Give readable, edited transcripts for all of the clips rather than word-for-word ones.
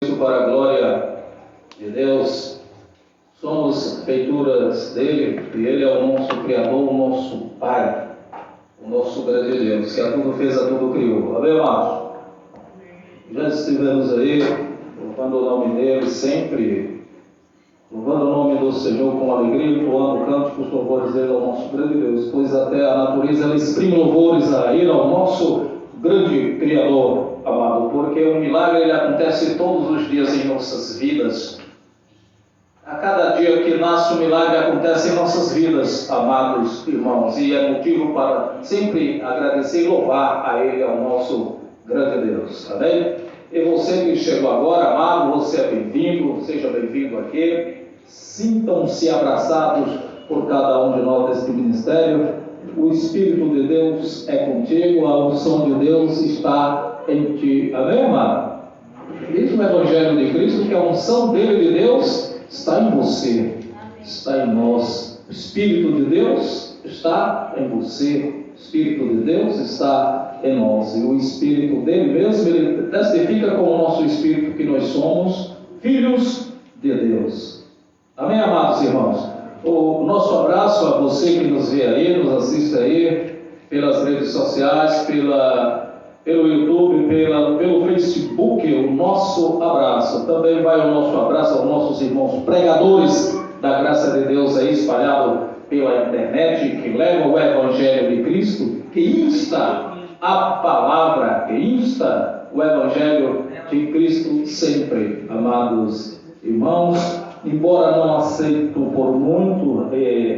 Para a glória de Deus, somos feituras dele, e ele é o nosso Criador, o nosso Pai, o nosso grande Deus, que a tudo fez, a tudo criou. Amém, amados? Já estivemos aí, louvando o nome dele, sempre louvando o nome do Senhor com alegria, entoando cânticos, louvores dele ao nosso grande Deus, pois até a natureza ela exprime louvores a ele, ao nosso grande Criador, amado, porque o milagre ele acontece todos os dias em nossas vidas. A cada dia que nasce o milagre acontece em nossas vidas, amados irmãos, e é motivo para sempre agradecer e louvar a ele, ao nosso grande Deus, amém? E você que chegou agora, amado, você é bem-vindo, seja bem-vindo aqui. Sintam-se abraçados por cada um de nós deste ministério. O Espírito de Deus é contigo, a unção de Deus está em ti. Amém, amado? Diz o Evangelho de Cristo que a unção dele, de Deus, está em você, está em nós. O Espírito de Deus está em você, o Espírito de Deus está em nós. E o Espírito dele mesmo, ele testifica com o nosso Espírito que nós somos filhos de Deus. Amém, amados irmãos? O nosso abraço a você que nos vê aí, nos assiste aí, pelas redes sociais, pelo YouTube, pelo Facebook, o nosso abraço. Também vai o nosso abraço aos nossos irmãos pregadores da graça de Deus aí, espalhado pela internet, que levam o Evangelho de Cristo, que insta a palavra, que insta o Evangelho de Cristo sempre, amados irmãos. Embora não aceito por muito,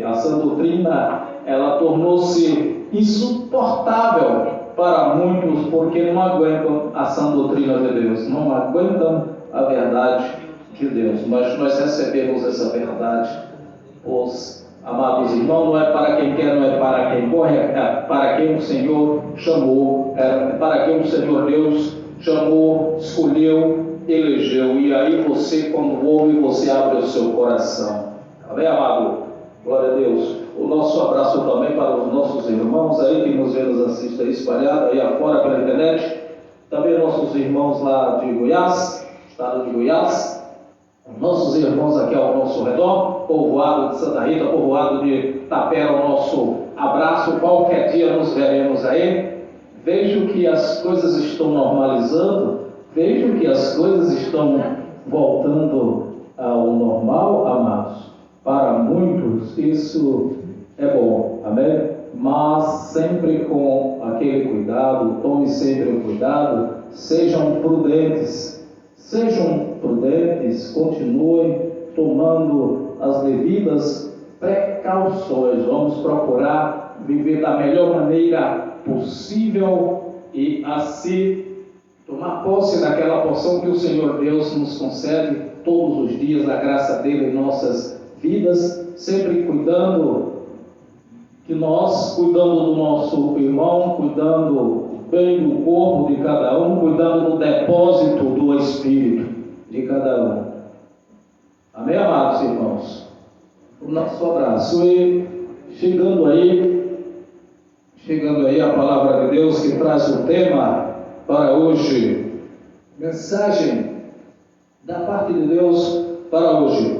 a sã doutrina, ela tornou-se insuportável para muitos, porque não aguentam a sã doutrina de Deus, não aguentam a verdade de Deus. Mas nós recebemos essa verdade, pois, amados irmãos, não é para quem quer, não é para quem corre, é para quem o Senhor chamou, é para quem o Senhor Deus chamou, escolheu, elegeu. E aí você, quando ouve, você abre o seu coração. Amém, amado? Glória a Deus. O nosso abraço também para os nossos irmãos aí que nos vê, nos assiste aí, espalhado aí afora pela internet. Também nossos irmãos lá de Goiás, estado de Goiás. Nossos irmãos aqui ao nosso redor, povoado de Santa Rita, povoado de Tapera, o nosso abraço. Qualquer dia nos veremos aí. Vejo que as coisas estão normalizando. Vejo que as coisas estão voltando ao normal, amados. Para muitos isso é bom, amém? Mas sempre com aquele cuidado, tome sempre o cuidado, sejam prudentes, continuem tomando as devidas precauções. Vamos procurar viver da melhor maneira possível e assim tomar posse daquela porção que o Senhor Deus nos concede todos os dias, da graça dele em nossas vidas, sempre cuidando que nós, cuidando do nosso irmão, cuidando bem do corpo de cada um, cuidando do depósito do Espírito de cada um. Amém, amados irmãos? O nosso abraço. E chegando aí a palavra de Deus que traz o tema para hoje, mensagem da parte de Deus para hoje,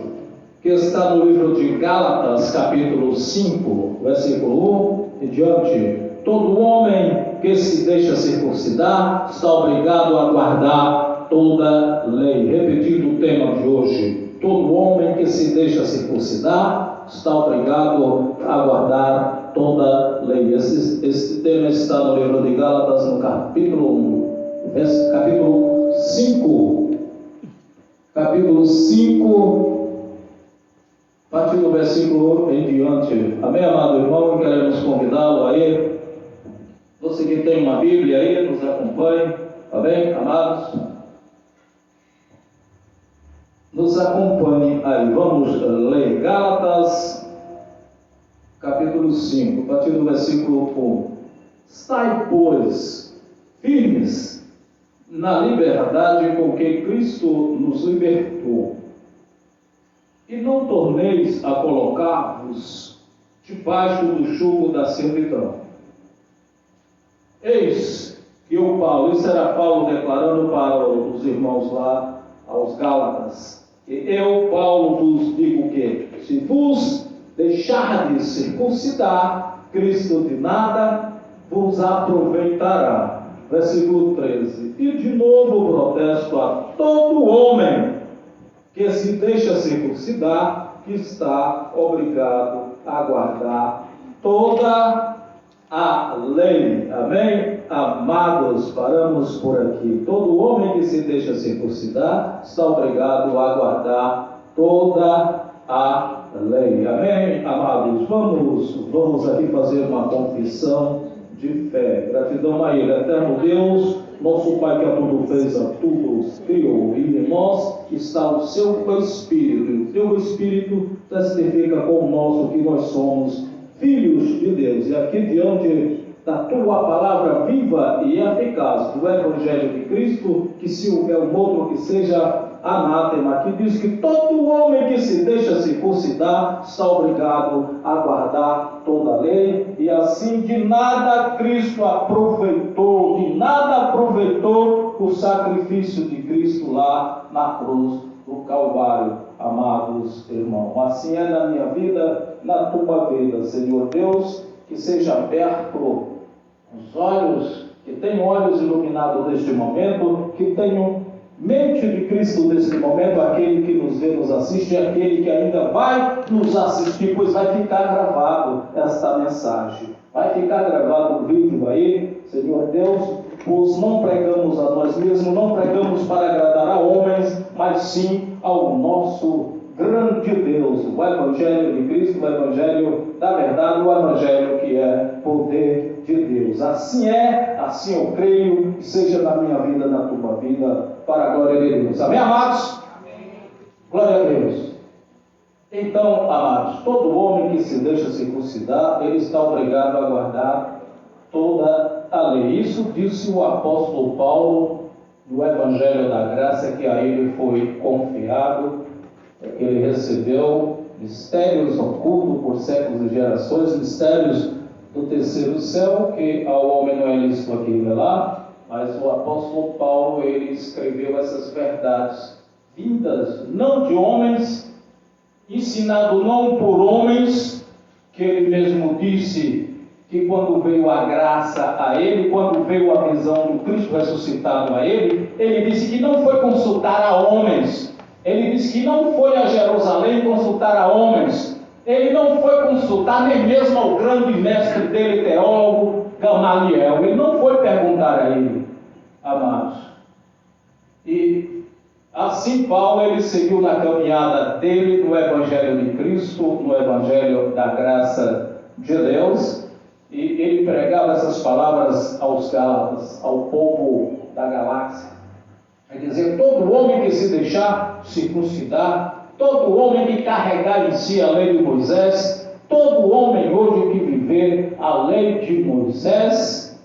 que está no livro de Gálatas, capítulo 5, versículo 1 e diante. Todo homem que se deixa circuncidar está obrigado a guardar toda lei. Repetindo o tema de hoje: todo homem que se deixa circuncidar está obrigado a guardar toda lei. Esse tema está no livro de Gálatas, no capítulo 5. Capítulo 5, a partir do versículo em diante. Amém, amado irmão? Queremos convidá-lo aí. Você que tem uma Bíblia aí, nos acompanhe. Amém, amados? Nos acompanhe aí. Vamos ler Gálatas, capítulo 5, a partir do versículo 1. Estai, pois, firmes na liberdade com que Cristo nos libertou, e não torneis a colocar-vos debaixo do jugo da servidão. Eis que o Paulo, isso era Paulo declarando para os irmãos lá aos Gálatas: e eu, Paulo, vos digo que, se vos deixardes circuncidar, Cristo de nada vos aproveitará. Versículo 13. E de novo protesto a todo homem que se deixa circuncidar, que está obrigado a guardar toda a lei. Amém? Amados, paramos por aqui. Todo homem que se deixa circuncidar está obrigado a guardar toda a lei. Amém? Amados, vamos aqui fazer uma confissão de fé. Gratidão a Ele, eterno Deus, nosso Pai que a tudo fez, a tudo criou, e em nós está o seu Espírito, e o teu Espírito testifica com o nosso que nós somos filhos de Deus. E aqui diante da tua palavra viva e eficaz do Evangelho de Cristo, que se houver um outro que seja anátema, que diz que todo homem que se deixa circuncidar está obrigado a guardar toda a lei, e assim de nada Cristo aproveitou, de nada aproveitou o sacrifício de Cristo lá na cruz do Calvário, amados irmãos. Assim é na minha vida, na tua vida, Senhor Deus, que seja aberto os olhos, que tenham olhos iluminados neste momento, que tenham mente de Cristo neste momento, aquele que nos vê, nos assiste, e aquele que ainda vai nos assistir, pois vai ficar gravado esta mensagem, vai ficar gravado o vídeo aí, Senhor Deus, pois não pregamos a nós mesmos, não pregamos para agradar a homens, mas sim ao nosso grande Deus, o Evangelho de Cristo, o Evangelho da verdade, o Evangelho que é poder de Deus. Assim é, assim eu creio, que seja na minha vida, na tua vida, para a glória de Deus. Amém, amados? Amém. Glória a Deus. Então, amados, todo homem que se deixa circuncidar, ele está obrigado a guardar toda a lei. Isso disse o apóstolo Paulo no Evangelho da Graça que a ele foi confiado, que ele recebeu mistérios ocultos por séculos e gerações, mistérios do terceiro céu, que ao homem não é lícito aqui revelar, mas o apóstolo Paulo, ele escreveu essas verdades vindas não de homens, ensinado não por homens, que ele mesmo disse que quando veio a graça a ele, quando veio a visão do Cristo ressuscitado a ele disse que não foi consultar a homens, ele disse que não foi a Jerusalém consultar a homens, ele não foi consultar nem mesmo ao grande mestre dele, teólogo Gamaliel, ele não foi perguntar a ele, amados. E assim Paulo, ele seguiu na caminhada dele no Evangelho de Cristo, no Evangelho da graça de Deus, e ele pregava essas palavras aos Gálatas, ao povo da galáxia. Quer dizer, todo homem que se deixar circuncidar, todo homem que carregar em si a lei de Moisés, todo homem hoje que viver a lei de Moisés,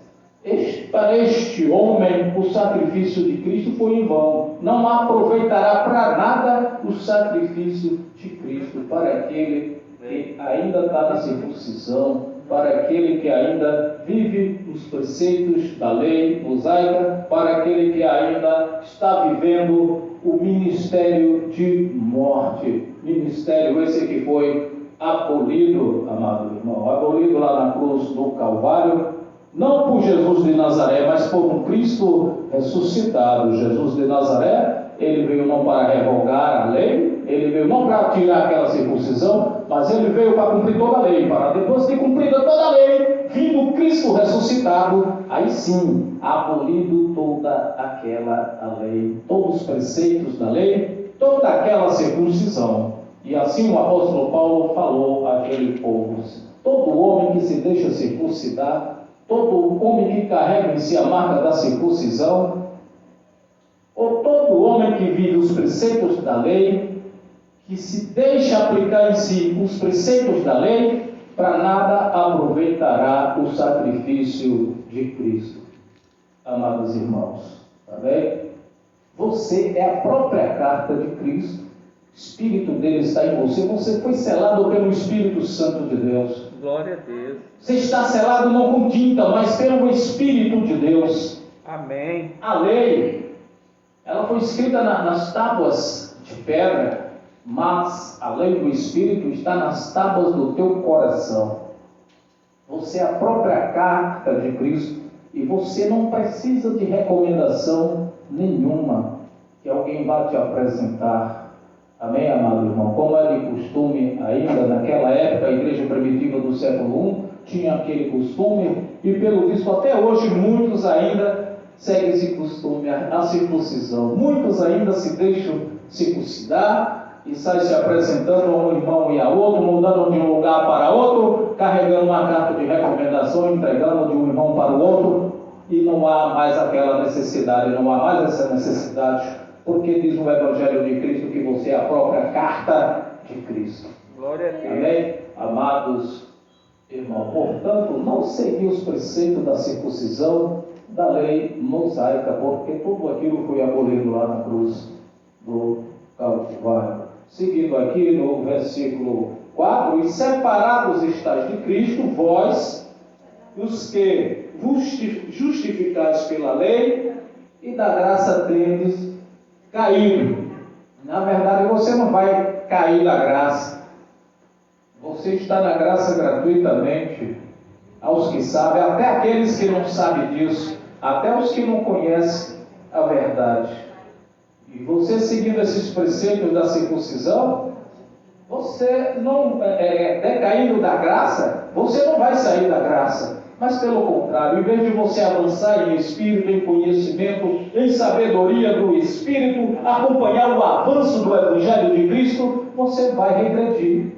para este homem o sacrifício de Cristo foi em vão. Não aproveitará para nada o sacrifício de Cristo para aquele que ainda está na circuncisão, para aquele que ainda vive os preceitos da lei mosaica, para aquele que ainda está vivendo o ministério de morte. Ministério esse que foi abolido, amado irmão, abolido lá na cruz do Calvário, não por Jesus de Nazaré, mas por um Cristo ressuscitado. Jesus de Nazaré, ele veio não para revogar a lei, ele veio não para tirar aquela circuncisão, mas ele veio para cumprir toda a lei, para depois de cumprida toda a lei, vindo Cristo ressuscitado, aí sim, abolido toda aquela lei, todos os preceitos da lei, toda aquela circuncisão. E assim o apóstolo Paulo falou àquele povo: todo homem que se deixa circuncidar, todo homem que carrega em si a marca da circuncisão, ou todo homem que vive os preceitos da lei, que se deixa aplicar em si os preceitos da lei, para nada aproveitará o sacrifício de Cristo. Amados irmãos, está bem? Você é a própria carta de Cristo, o Espírito dele está em você, você foi selado pelo Espírito Santo de Deus. Glória a Deus. Você está selado não com tinta, mas pelo Espírito de Deus. Amém. A lei Ela foi escrita nas tábuas de pedra, mas a lei do Espírito está nas tábuas do teu coração. Você é a própria carta de Cristo e você não precisa de recomendação nenhuma que alguém vá te apresentar. Amém, amado irmão? Como é de costume ainda naquela época, a igreja primitiva do século I tinha aquele costume, e pelo visto até hoje muitos ainda seguem esse costume, a circuncisão. Muitos ainda se deixam circuncidar e saem se apresentando a um irmão e a outro, mudando de um lugar para outro, carregando uma carta de recomendação, entregando de um irmão para o outro, e não há mais aquela necessidade, não há mais essa necessidade, porque diz no Evangelho de Cristo que você é a própria carta de Cristo. Glória a Deus. Amém? Amados irmãos, portanto, não seguir os preceitos da circuncisão, da lei mosaica, porque tudo aquilo foi abolido lá na cruz do Calvário. Seguindo aqui no versículo 4, e separados estáis de Cristo, vós, os que vos justificais pela lei, e da graça tendes caído. Na verdade, você não vai cair da graça. Você está na graça gratuitamente. Aos que sabem, até aqueles que não sabem disso, até os que não conhecem a verdade. E você seguindo esses preceitos da circuncisão, você não decaindo da graça, você não vai sair da graça. Mas pelo contrário, em vez de você avançar em espírito, em conhecimento, em sabedoria do Espírito, acompanhar o avanço do Evangelho de Cristo, você vai regredir.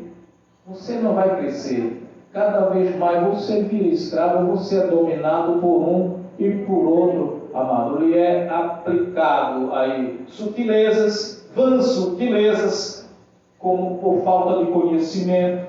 Você não vai crescer. Cada vez mais você vira escravo, você é dominado por um e por outro, amado. Lhe é aplicado aí sutilezas, vãs sutilezas, como por falta de conhecimento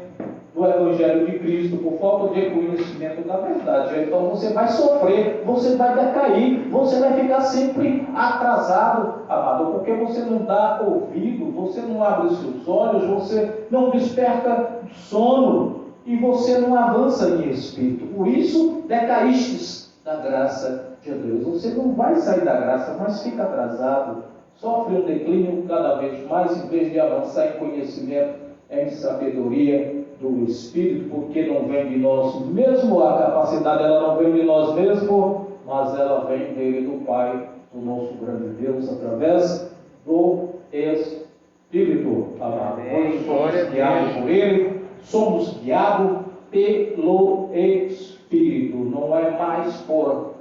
do Evangelho de Cristo, por falta de conhecimento da verdade. Então você vai sofrer, você vai decair, você vai ficar sempre atrasado, amado, porque você não dá ouvido, você não abre os seus olhos, você não desperta do sono e você não avança em espírito. Por isso, decaístes da graça de Deus. Você não vai sair da graça, mas fica atrasado, sofre um declínio cada vez mais, em vez de avançar em conhecimento, em sabedoria do Espírito, porque não vem de nós mesmo, a capacidade ela não vem de nós mesmos, mas ela vem dele, do Pai, do nosso grande Deus, através do Espírito, amado. Nós somos guiados por ele, somos guiados pelo Espírito, não é mais por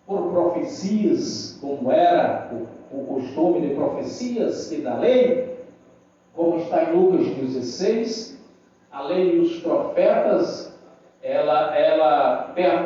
profecias, como era o costume de profecias e da lei, como está em Lucas 16, a lei e os profetas,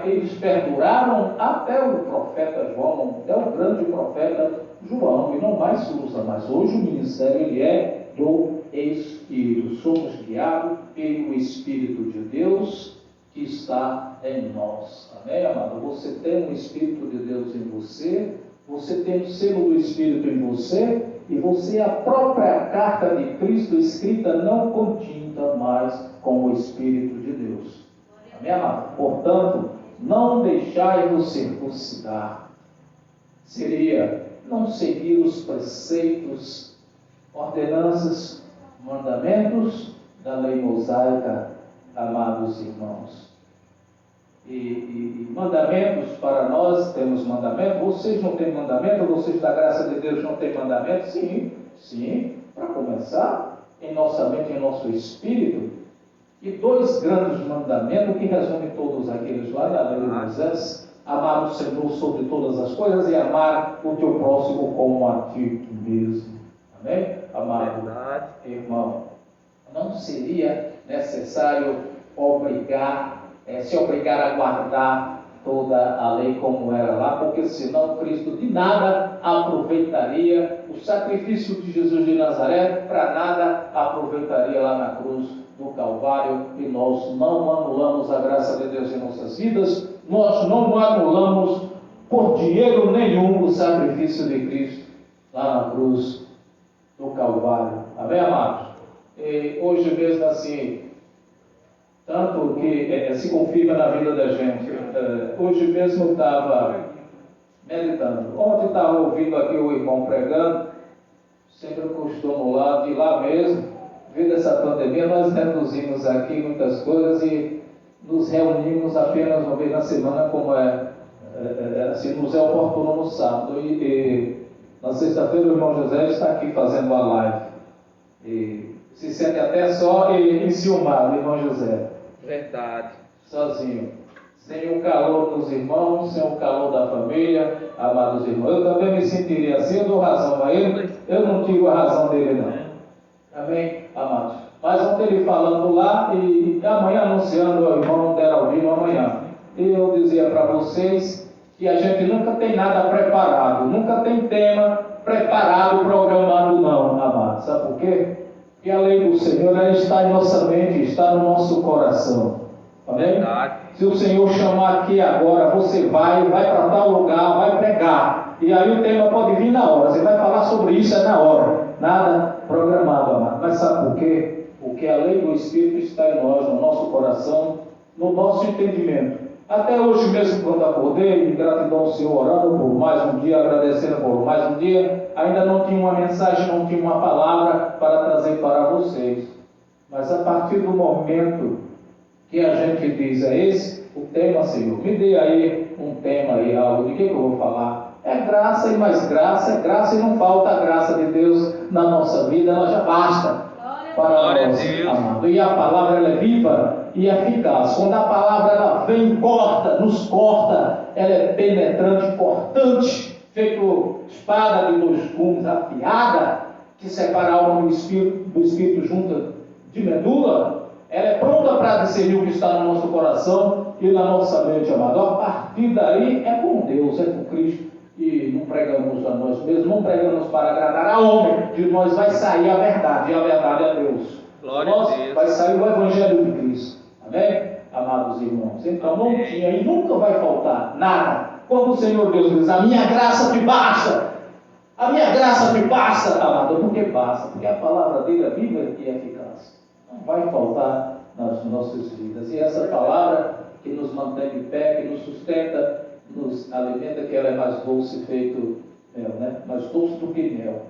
eles perduraram até o profeta João, até o grande profeta João, e não mais se usa, mas hoje o ministério ele é do Espírito. Somos guiados pelo Espírito de Deus que está em nós. Amém, amado? Você tem o Espírito de Deus em você, você tem o selo do Espírito em você, e você é a própria carta de Cristo escrita não com tinta, mas com o Espírito de Deus. Amém, amado? Portanto, não deixai-vos circuncidar. Seria não seguir os preceitos, ordenanças, mandamentos da lei mosaica, amados irmãos. E mandamentos para nós, temos mandamentos. Vocês não têm mandamento? Vocês da graça de Deus não têm mandamento? Sim, para começar, em nossa mente, em nosso espírito. E dois grandes mandamentos que resumem todos aqueles lá da lei de Moisés: amar o Senhor sobre todas as coisas e amar o teu próximo como a ti mesmo. Amém? Amado irmão, não seria necessário se obrigar a guardar toda a lei como era lá, porque senão Cristo de nada aproveitaria, o sacrifício de Jesus de Nazaré para nada aproveitaria lá na cruz do Calvário, e nós não anulamos a graça de Deus em nossas vidas, nós não anulamos por dinheiro nenhum o sacrifício de Cristo lá na cruz do Calvário. Amém, amados? E hoje mesmo assim, tanto que se confirma na vida da gente. Hoje mesmo estava meditando. Ontem estava ouvindo aqui o irmão pregando, sempre eu costumo lá, de lá mesmo, devido a essa pandemia, nós reduzimos aqui muitas coisas e nos reunimos apenas uma vez na semana, como assim, nos é oportuno no sábado. E na sexta-feira o irmão José está aqui fazendo a live. E se sente até só e enciumado, irmão José. Verdade. Sozinho. Sem o calor dos irmãos, sem o calor da família, amados irmãos. Eu também me sentiria assim, eu dou razão a ele, eu não tiro a razão dele não. Amém, amados? Mas ontem ele falando lá e amanhã anunciando ao irmão Deraldino amanhã. E eu dizia para vocês que a gente nunca tem nada preparado, nunca tem tema preparado, programado não, amados. Sabe por quê? Porque a lei do Senhor ela está em nossa mente, está no nosso coração. Amém? Verdade. Se o Senhor chamar aqui agora, você vai para tal lugar, vai pregar. E aí o tema pode vir na hora. Você vai falar sobre isso, é na hora. Nada programado, amado. Mas sabe por quê? Porque a lei do Espírito está em nós, no nosso coração, no nosso entendimento. Até hoje mesmo, quando acordei, gratidão ao Senhor, orando por mais um dia, agradecendo por mais um dia, ainda não tinha uma mensagem, não tinha uma palavra para trazer para vocês. Mas a partir do momento que a gente diz, é esse o tema, Senhor, me dê aí um tema aí, algo, de que eu vou falar? É graça e mais graça, é graça e não falta a graça de Deus na nossa vida, ela já basta para nós, amado. E a palavra ela é viva e eficaz. Quando a palavra ela vem, corta, nos corta, ela é penetrante, cortante, feito espada de dois gumes, afiada, que separa a alma do espírito junta de medula. Ela é pronta para discernir o que está no nosso coração e na nossa mente, amado. A partir daí é com Deus, é com Cristo. E não pregamos a nós mesmos, não pregamos para agradar a homem. De nós vai sair a verdade, e a verdade é Deus. Glória a Deus. Vai sair o Evangelho de Cristo. Amém? Amados irmãos. Então não tinha e nunca vai faltar nada. Quando o Senhor Deus diz, a minha graça te basta. A minha graça te basta, amado. Por que basta? Porque a palavra dele é viva e eficaz. Não vai faltar nas nossas vidas. E essa palavra que nos mantém de pé, que nos sustenta, nos alimenta, que ela é mais doce feito mel, né? Mais doce do que mel.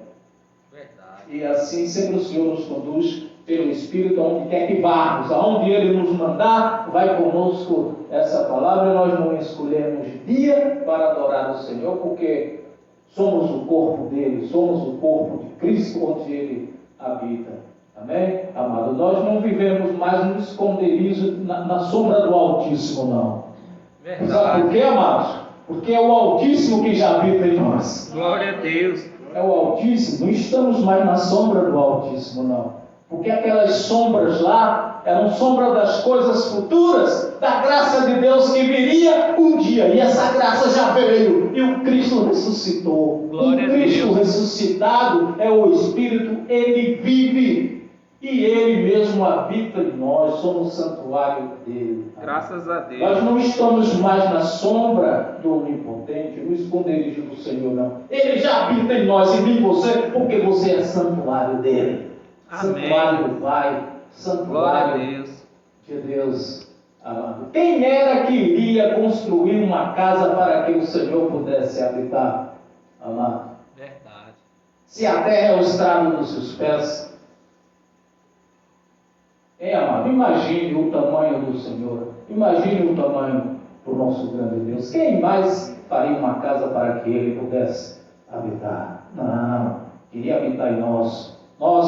Verdade. E assim sempre o Senhor nos conduz pelo Espírito aonde quer que vamos, aonde Ele nos mandar, vai conosco essa palavra. E nós não escolhemos dia para adorar o Senhor, porque somos o corpo dele, somos o corpo de Cristo onde Ele habita. Amém? Amado, nós não vivemos mais no esconderijo, na sombra do Altíssimo, não. Verdade. Sabe por quê, amados? Porque é o Altíssimo que já habita em nós. Glória a Deus. É o Altíssimo, não estamos mais na sombra do Altíssimo, não. Porque aquelas sombras lá eram sombra das coisas futuras, da graça de Deus que viria um dia. E essa graça já veio. E o Cristo ressuscitou. Glória o Cristo a Deus. Ressuscitado é o Espírito, Ele vive. E Ele mesmo habita em nós, somos santuário dele. Graças a Deus. Nós não estamos mais na sombra do Onipotente, no esconderijo do Senhor, não. Ele já habita em nós e em você, porque você é santuário dele. Amém. Santuário do Pai, Glória a santuário Deus. de Deus, amado. Quem era que iria construir uma casa para que o Senhor pudesse habitar, amado? Verdade. Se a terra é o estrado dos seus pés, amado, imagine o tamanho do Senhor, imagine o tamanho do nosso grande Deus. Quem mais faria uma casa para que Ele pudesse habitar? Não, queria habitar em nós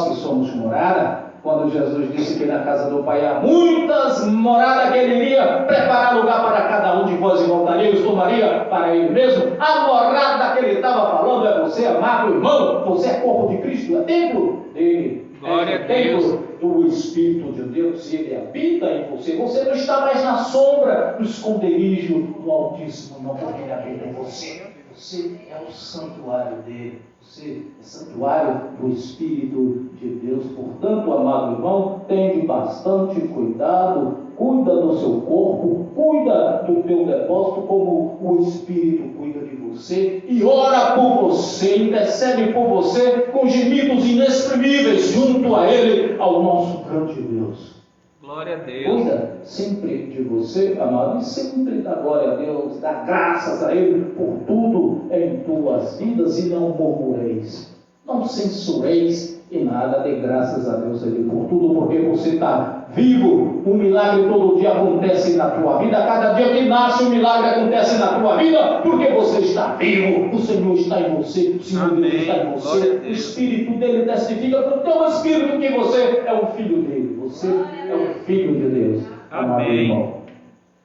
que somos morada. Quando Jesus disse que na casa do Pai há muitas moradas, que Ele iria preparar lugar para cada um de vós e voltaria, os tomaria para Ele mesmo. A morada que Ele estava falando é você, amado irmão, você é corpo de Cristo, é templo dele. Glória é a Deus. templo do Espírito de Deus, se Ele habita em você. Você não está mais na sombra do esconderijo do Altíssimo, não, porque Ele habita em você. Você é o santuário dele. Você é santuário do Espírito de Deus. Portanto, amado irmão, tenha bastante cuidado. Cuida do seu corpo, cuida do teu depósito, como o Espírito cuida de você. E ora por você, intercede por você com gemidos inexprimíveis junto a Ele, ao nosso grande Deus. Glória a Deus. Cuida sempre de você, amado, e sempre dá glória a Deus, dá graças a Ele por tudo em tuas vidas e não murmureis, não censureis em nada, dê graças a Deus a Ele por tudo, porque você está vivo, um milagre todo dia acontece na tua vida, cada dia que nasce um milagre acontece na tua vida, porque você está vivo, o Senhor está em você, o Senhor Deus está em você, o Espírito dele testifica para o teu Espírito que você é um filho dele, você é um filho de Deus. Amado irmão,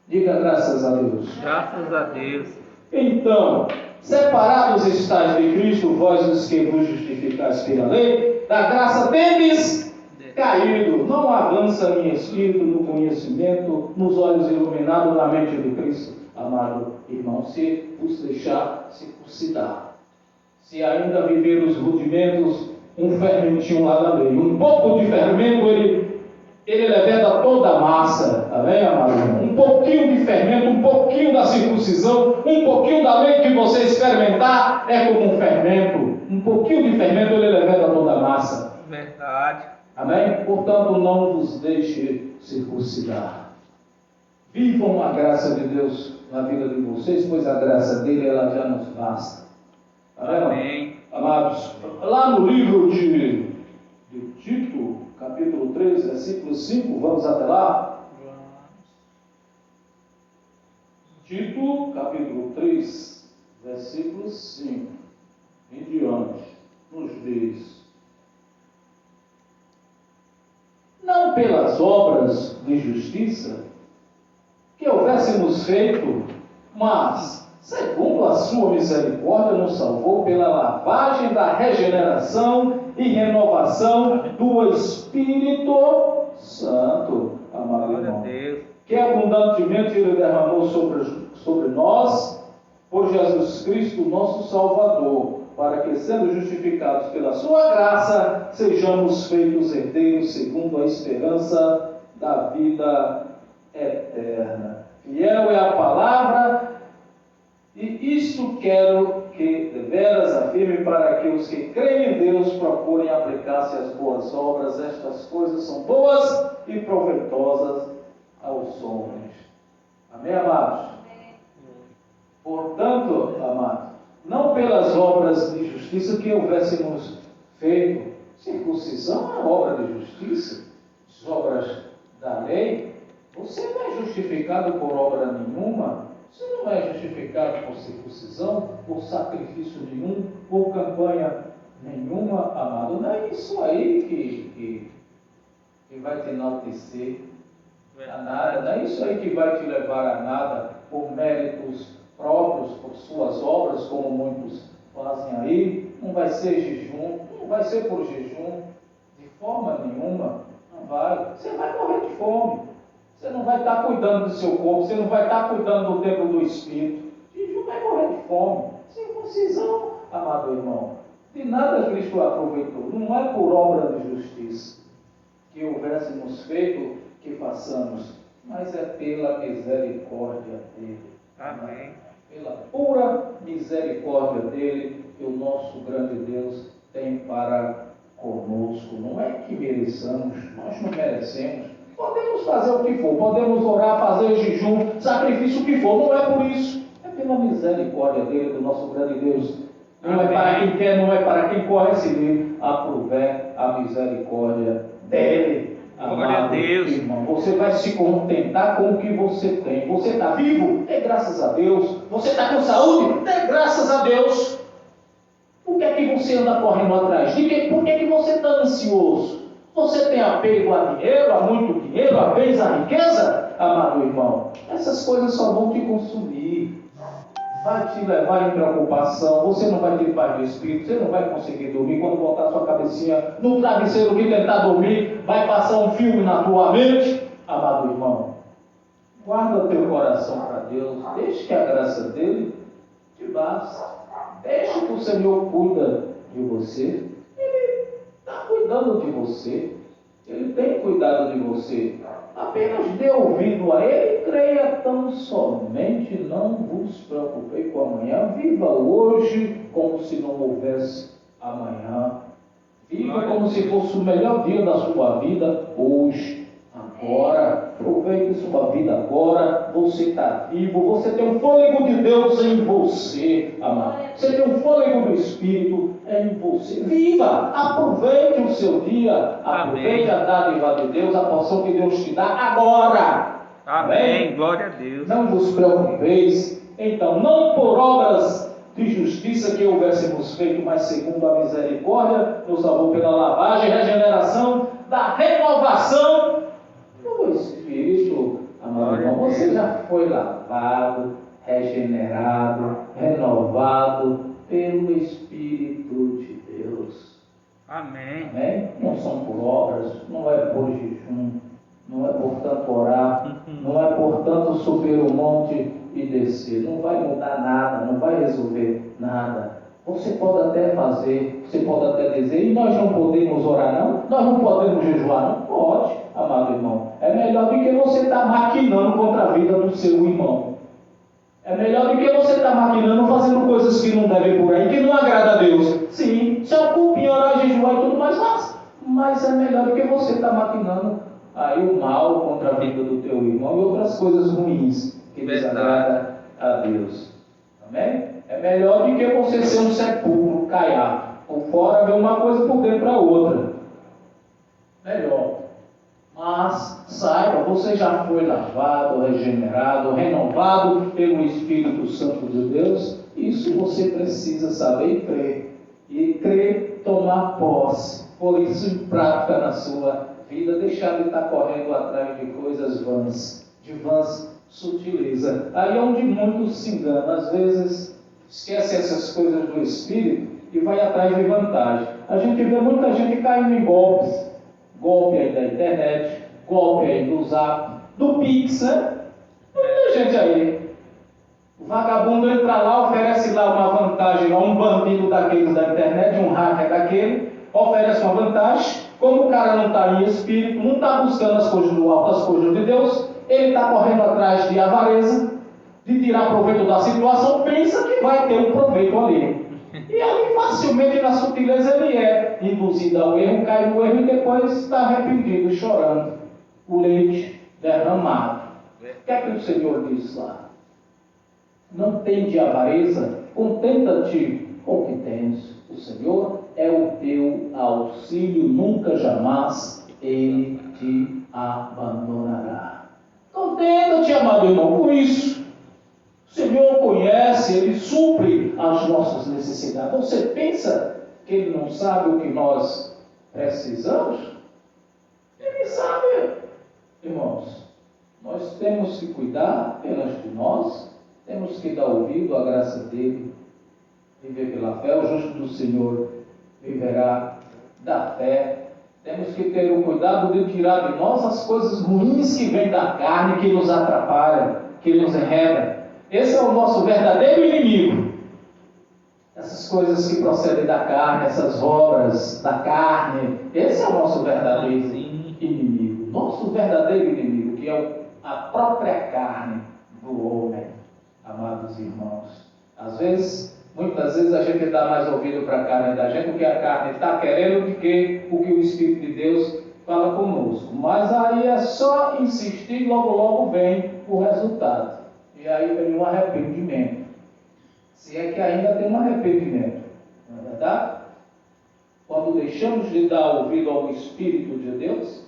diga graças a Deus. Graças a Deus. Então, separados estáis de Cristo, vós os que vos justificais pela lei, da graça tendes caído, não avança em espírito, no conhecimento, nos olhos iluminados, na mente de Cristo. Amado irmão, se vos deixar circuncidar, se ainda viver os rudimentos, um fermentinho lá da lei, um pouco de fermento, ele leveda toda a massa, amém, amado irmão? Um pouquinho de fermento, um pouquinho da circuncisão, um pouquinho da lei que você experimentar é como um fermento, um pouquinho de fermento ele leveda toda a massa. Verdade. Amém? Portanto, não vos deixe circuncidar. Vivam a graça de Deus na vida de vocês, pois a graça dele ela já nos basta. Amém? Amém. Amados, lá no livro de Tito, capítulo 3, versículo 5, vamos até lá? Tito, capítulo 3, versículo 5, em diante, nos diz: não pelas obras de justiça que houvéssemos feito, mas, segundo a sua misericórdia, nos salvou pela lavagem da regeneração e renovação do Espírito Santo, amado Glória a irmão, Deus. que abundantemente Ele derramou sobre nós, por Jesus Cristo, nosso Salvador, para que, sendo justificados pela sua graça, sejamos feitos herdeiros segundo a esperança da vida eterna. Fiel é a palavra, e isto quero que deveras afirme, para que os que creem em Deus procurem aplicar-se às boas obras. Estas coisas são boas e proveitosas aos homens. Amém, amados? Portanto, amados, não pelas obras de justiça que houvéssemos feito. Circuncisão é obra de justiça. As obras da lei, você não é justificado por obra nenhuma. Você não é justificado por circuncisão, por sacrifício nenhum, por campanha nenhuma, amado. Não é isso aí que vai te enaltecer a nada. Não é isso aí que vai te levar a nada por méritos próprios, por suas obras, como muitos fazem aí. Não vai ser jejum, não vai ser por jejum, de forma nenhuma. Não vai. Você vai morrer de fome. Você não vai estar cuidando do seu corpo, você não vai estar cuidando do templo do Espírito. Jejum vai morrer de fome. Circuncisão, amado irmão, de nada Cristo aproveitou. Não é por obra de justiça que houvéssemos feito, que façamos, mas é pela misericórdia dele. Amém. Pela pura misericórdia dele, que o nosso grande Deus tem para conosco. Não é que mereçamos, nós não merecemos. Podemos fazer o que for, podemos orar, fazer jejum, sacrifício, o que for, não é por isso. É pela misericórdia dele, do nosso grande Deus. Não é para quem quer, não é para quem corre, se lhe aprover a misericórdia dele. Glória a Deus. Irmão, você vai se contentar com o que você tem. Você está vivo? Dê graças a Deus. Você está com saúde? Dê graças a Deus. Por que é que você anda correndo atrás? Por que é que você está ansioso? Você tem apego a dinheiro, a muito dinheiro, a bens, a riqueza? Amado irmão, essas coisas só vão te consumir. Vai te levar em preocupação. Você não vai ter paz de espírito. Você não vai conseguir dormir. Quando botar sua cabecinha no travesseiro e tentar dormir, vai passar um filme na tua mente. Amado irmão, guarda o teu coração para Deus. Deixe que a graça dele te basta. Deixe que o Senhor cuida de você. Ele está cuidando de você. Ele tem cuidado de você. Apenas dê ouvido a Ele e creia tão somente. Não vos preocupei com amanhã. Viva hoje como se não houvesse amanhã. Viva como se fosse o melhor dia da sua vida hoje. Amém. agora, aproveite sua vida agora, você está vivo, você tem o fôlego de Deus em você, amado. Você tem o fôlego do Espírito em você. Viva, aproveite o seu dia, aproveite a dádiva de Deus, a porção que Deus te dá agora. Amém. Glória a Deus. Não vos preocupeis, então, não por obras de justiça que houvéssemos feito, mas segundo a misericórdia, nos salvou pela lavagem e regeneração da renovação do Espírito. Amado irmão, você já foi lavado, regenerado, renovado pelo Espírito de Deus. Amém. Amém? Não são por obras, não é por jejum, não é por tanto orar, não é por tanto subir o monte e descer. Não vai mudar nada, não vai resolver nada. Você pode até fazer, você pode até dizer, e nós não podemos orar não? Nós não podemos jejuar não? Pode, amado irmão. É melhor do que você estar maquinando contra a vida do seu irmão. É melhor do que você estar maquinando, fazendo coisas que não devem por aí, que não agrada a Deus. Sim, se ocupe em orar, jejuar e tudo mais, mas é melhor do que você estar maquinando aí o mal contra a vida do teu irmão e outras coisas ruins que desagradam a Deus. Amém? É melhor do que você ser um sepulcro caiado. Por fora vê uma coisa, por dentro a outra. Melhor. Mas saiba, você já foi lavado, regenerado, renovado pelo Espírito Santo de Deus. Isso você precisa saber e crer. E crer, tomar posse. Pôr isso em prática na sua vida. Deixar de estar correndo atrás de coisas vãs. De vãs sutileza. Aí é onde muitos se enganam. Às vezes esquece essas coisas do Espírito e vai atrás de vantagem. A gente vê muita gente caindo em golpes. Golpe aí da internet, golpe aí do Zap, do Pix, né? Muita gente aí. O vagabundo entra lá, oferece lá uma vantagem a um bandido daqueles da internet, um hacker daquele, oferece uma vantagem. Como o cara não está em espírito, não está buscando as coisas do alto, as coisas de Deus, ele está correndo atrás de avareza, de tirar proveito da situação, pensa que vai ter um proveito ali. E ali facilmente na sutileza ele é induzido ao erro, cai no erro e depois está arrependido, chorando. O leite derramado. O que é que o Senhor diz lá? Não tende avareza, contenta-te com o que tens. O Senhor é o teu auxílio, nunca jamais Ele te abandonará. Contenta-te, amado irmão, com isso. O Senhor conhece, Ele supre as nossas necessidades. Você pensa que Ele não sabe o que nós precisamos? Ele sabe, irmãos. Nós temos que cuidar apenas de nós, temos que dar ouvido à graça dEle, viver pela fé. O justo do Senhor viverá da fé. Temos que ter o cuidado de tirar de nós as coisas ruins que vêm da carne, que nos atrapalham, que nos enredam. Esse é o nosso verdadeiro inimigo. Essas coisas que procedem da carne, essas obras da carne, esse é o nosso verdadeiro inimigo. Nosso verdadeiro inimigo, que é a própria carne do homem, amados irmãos. Muitas vezes a gente dá mais ouvido para a carne da gente, o que a carne está querendo, do que o que o Espírito de Deus fala conosco. Mas aí é só insistir, logo vem o resultado. E aí vem um arrependimento. Se é que ainda tem um arrependimento, não é verdade? Quando deixamos de dar ouvido ao Espírito de Deus,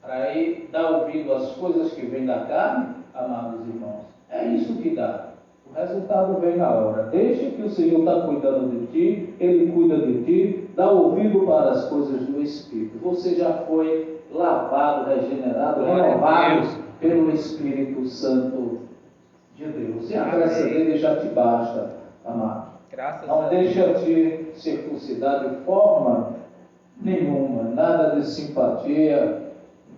para ir dar ouvido às coisas que vêm da carne, amados irmãos, é isso que dá. O resultado vem na hora. Deixa que o Senhor está cuidando de ti, Ele cuida de ti, dá ouvido para as coisas do Espírito. Você já foi lavado, regenerado, renovado pelo Espírito Santo de Deus. E a graça dele já te basta, amado. Não deixa te circuncidar de forma nenhuma, nada de simpatia.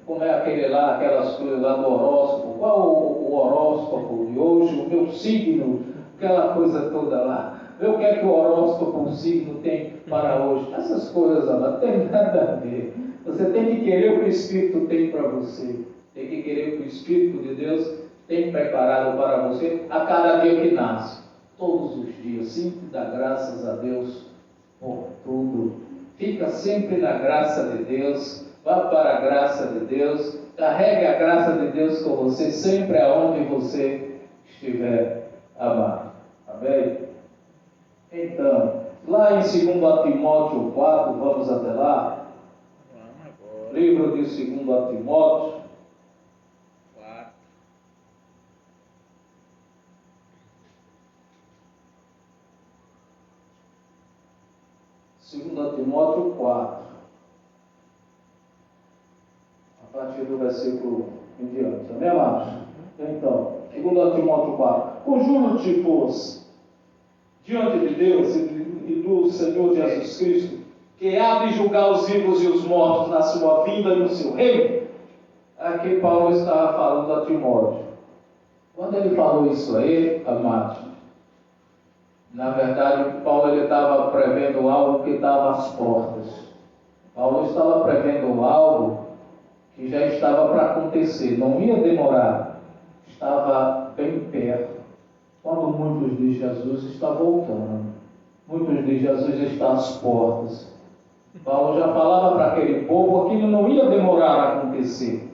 Como é aquelas coisas lá do horóscopo? Qual o horóscopo de hoje? O meu signo, aquela coisa toda lá. O que é que o horóscopo, o signo tem para hoje? Essas coisas lá não tem nada a ver. Você tem que querer o que o Espírito tem para você. Tem que querer o que o Espírito de Deus tem preparado para você a cada dia que nasce. Todos os dias. Sempre dá graças a Deus por tudo. Fica sempre na graça de Deus. Vá para a graça de Deus. Carregue a graça de Deus com você sempre aonde você estiver, amado. Amém? Então, lá em 2 Timóteo 4, vamos até lá. Livro de 2 Timóteo 4. 2 Timóteo 4, a partir do versículo em diante. Amém, amados? Então, 2 Timóteo 4. Conjuro-te, pois, diante de Deus e do Senhor Jesus Cristo, que há de julgar os vivos e os mortos na sua vinda e no seu reino. Aqui Paulo estava falando a Timóteo. Quando ele falou isso aí, amados, na verdade, Paulo estava prevendo algo que estava às portas. Paulo estava prevendo algo que já estava para acontecer, não ia demorar, estava bem perto. Quando muitos de Jesus está voltando, muitos de Jesus está às portas. Paulo já falava para aquele povo, aquilo não ia demorar a acontecer.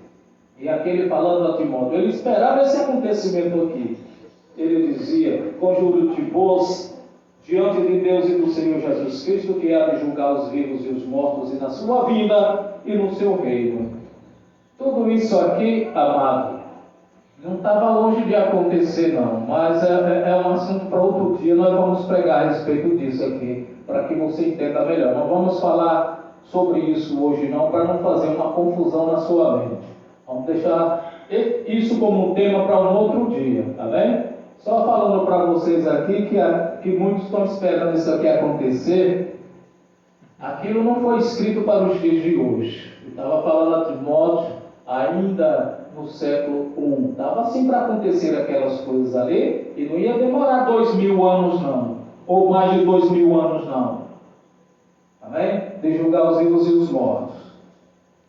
E aquele falando a Timóteo, ele esperava esse acontecimento aqui. Ele dizia: conjuro-te, pois, diante de Deus e do Senhor Jesus Cristo, que há de julgar os vivos e os mortos, e na sua vida e no seu reino. Tudo isso aqui, amado, não estava longe de acontecer não, mas é um assunto para outro dia. Nós vamos pregar a respeito disso aqui, para que você entenda melhor. Não vamos falar sobre isso hoje não, para não fazer uma confusão na sua mente. Vamos deixar isso como um tema para um outro dia, tá bem? Só falando para vocês aqui que muitos estão esperando isso aqui acontecer. Aquilo não foi escrito para os dias de hoje. Eu estava falando a Timóteo ainda no século I. Estava assim para acontecer aquelas coisas ali, e não ia demorar 2000 anos não, ou mais de 2000 anos não. Amém? De julgar os vivos e os mortos.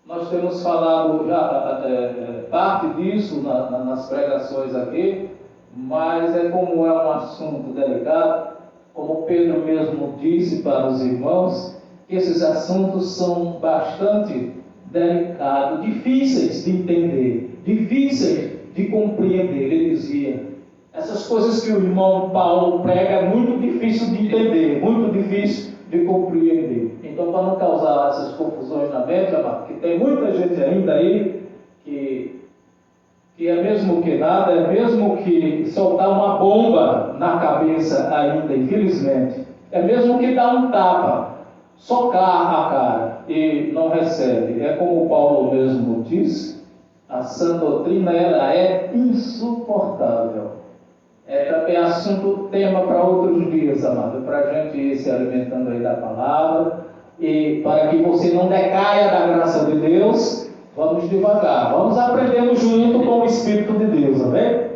Nós temos falado já parte disso nas pregações aqui, mas como é um assunto delicado, como Pedro mesmo disse para os irmãos, esses assuntos são bastante delicados, difíceis de entender, difíceis de compreender. Ele dizia, essas coisas que o irmão Paulo prega é muito difícil de entender, muito difícil de compreender. Então, para não causar essas confusões na mente, amado, que tem muita gente ainda aí que é mesmo que nada, é mesmo que soltar uma bomba na cabeça ainda, infelizmente, é mesmo que dar um tapa, socar a cara e não recebe. É como Paulo mesmo disse, a sã doutrina ela é insuportável. É também assunto, tema para outros dias, amado, para a gente ir se alimentando aí da palavra, e para que você não decaia da graça de Deus, vamos devagar, vamos aprendendo junto com o Espírito de Deus, amém?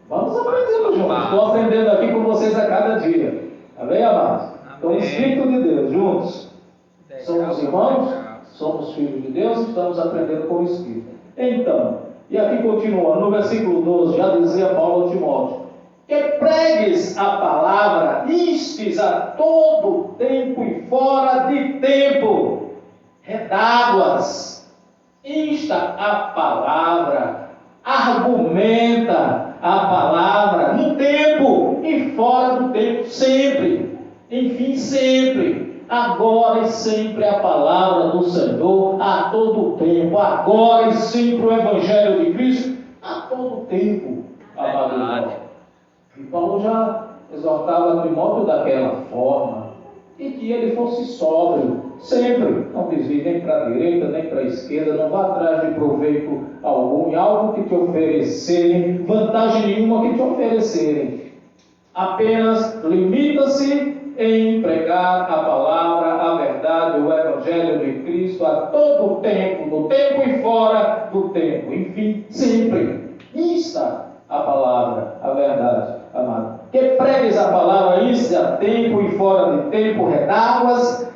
Vamos aprendendo juntos, estou aprendendo aqui com vocês a cada dia, amém, amados? Com o Espírito de Deus, juntos, somos irmãos, somos filhos de Deus, estamos aprendendo com o Espírito. Então, e aqui continua, no versículo 12, já dizia Paulo a Timóteo, que pregues a palavra, instes a todo tempo e fora de tempo, redáguas, insta a palavra, argumenta a palavra, no tempo e fora do tempo, sempre, enfim, sempre, agora e sempre a palavra do Senhor, a todo tempo, agora e sempre o Evangelho de Cristo, a todo tempo, amado irmão. E Paulo já exortava Timóteo daquela forma, e que ele fosse sóbrio, sempre, não desvie nem para a direita, nem para a esquerda, não vá atrás de proveito algum, em algo que te oferecerem, vantagem nenhuma que te oferecerem. Apenas limita-se em pregar a palavra, a verdade, o Evangelho de Cristo a todo o tempo, no tempo e fora do tempo, enfim, sempre. Insta a palavra, a verdade, amado. Que pregues a palavra, inste a tempo e fora de tempo, redáguas,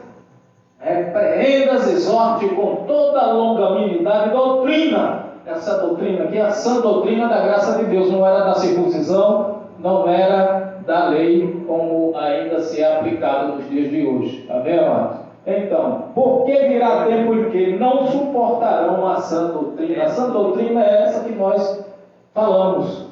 repreendas, exorte com toda longanimidade, doutrina. Essa doutrina aqui é a sã doutrina da graça de Deus, não era da circuncisão, não era da lei, como ainda se é aplicado nos dias de hoje. Amém, amados? Então, porque virá tempo em que não suportarão a sã doutrina. A sã doutrina é essa que nós falamos.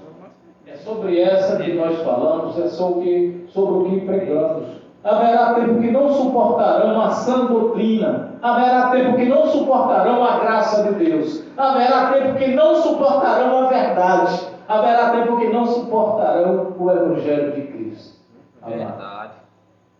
É sobre essa que nós falamos, é sobre o que pregamos. Haverá tempo que não suportarão a sã doutrina. Haverá tempo que não suportarão a graça de Deus. Haverá tempo que não suportarão a verdade. Haverá tempo que não suportarão o Evangelho de Cristo. Verdade.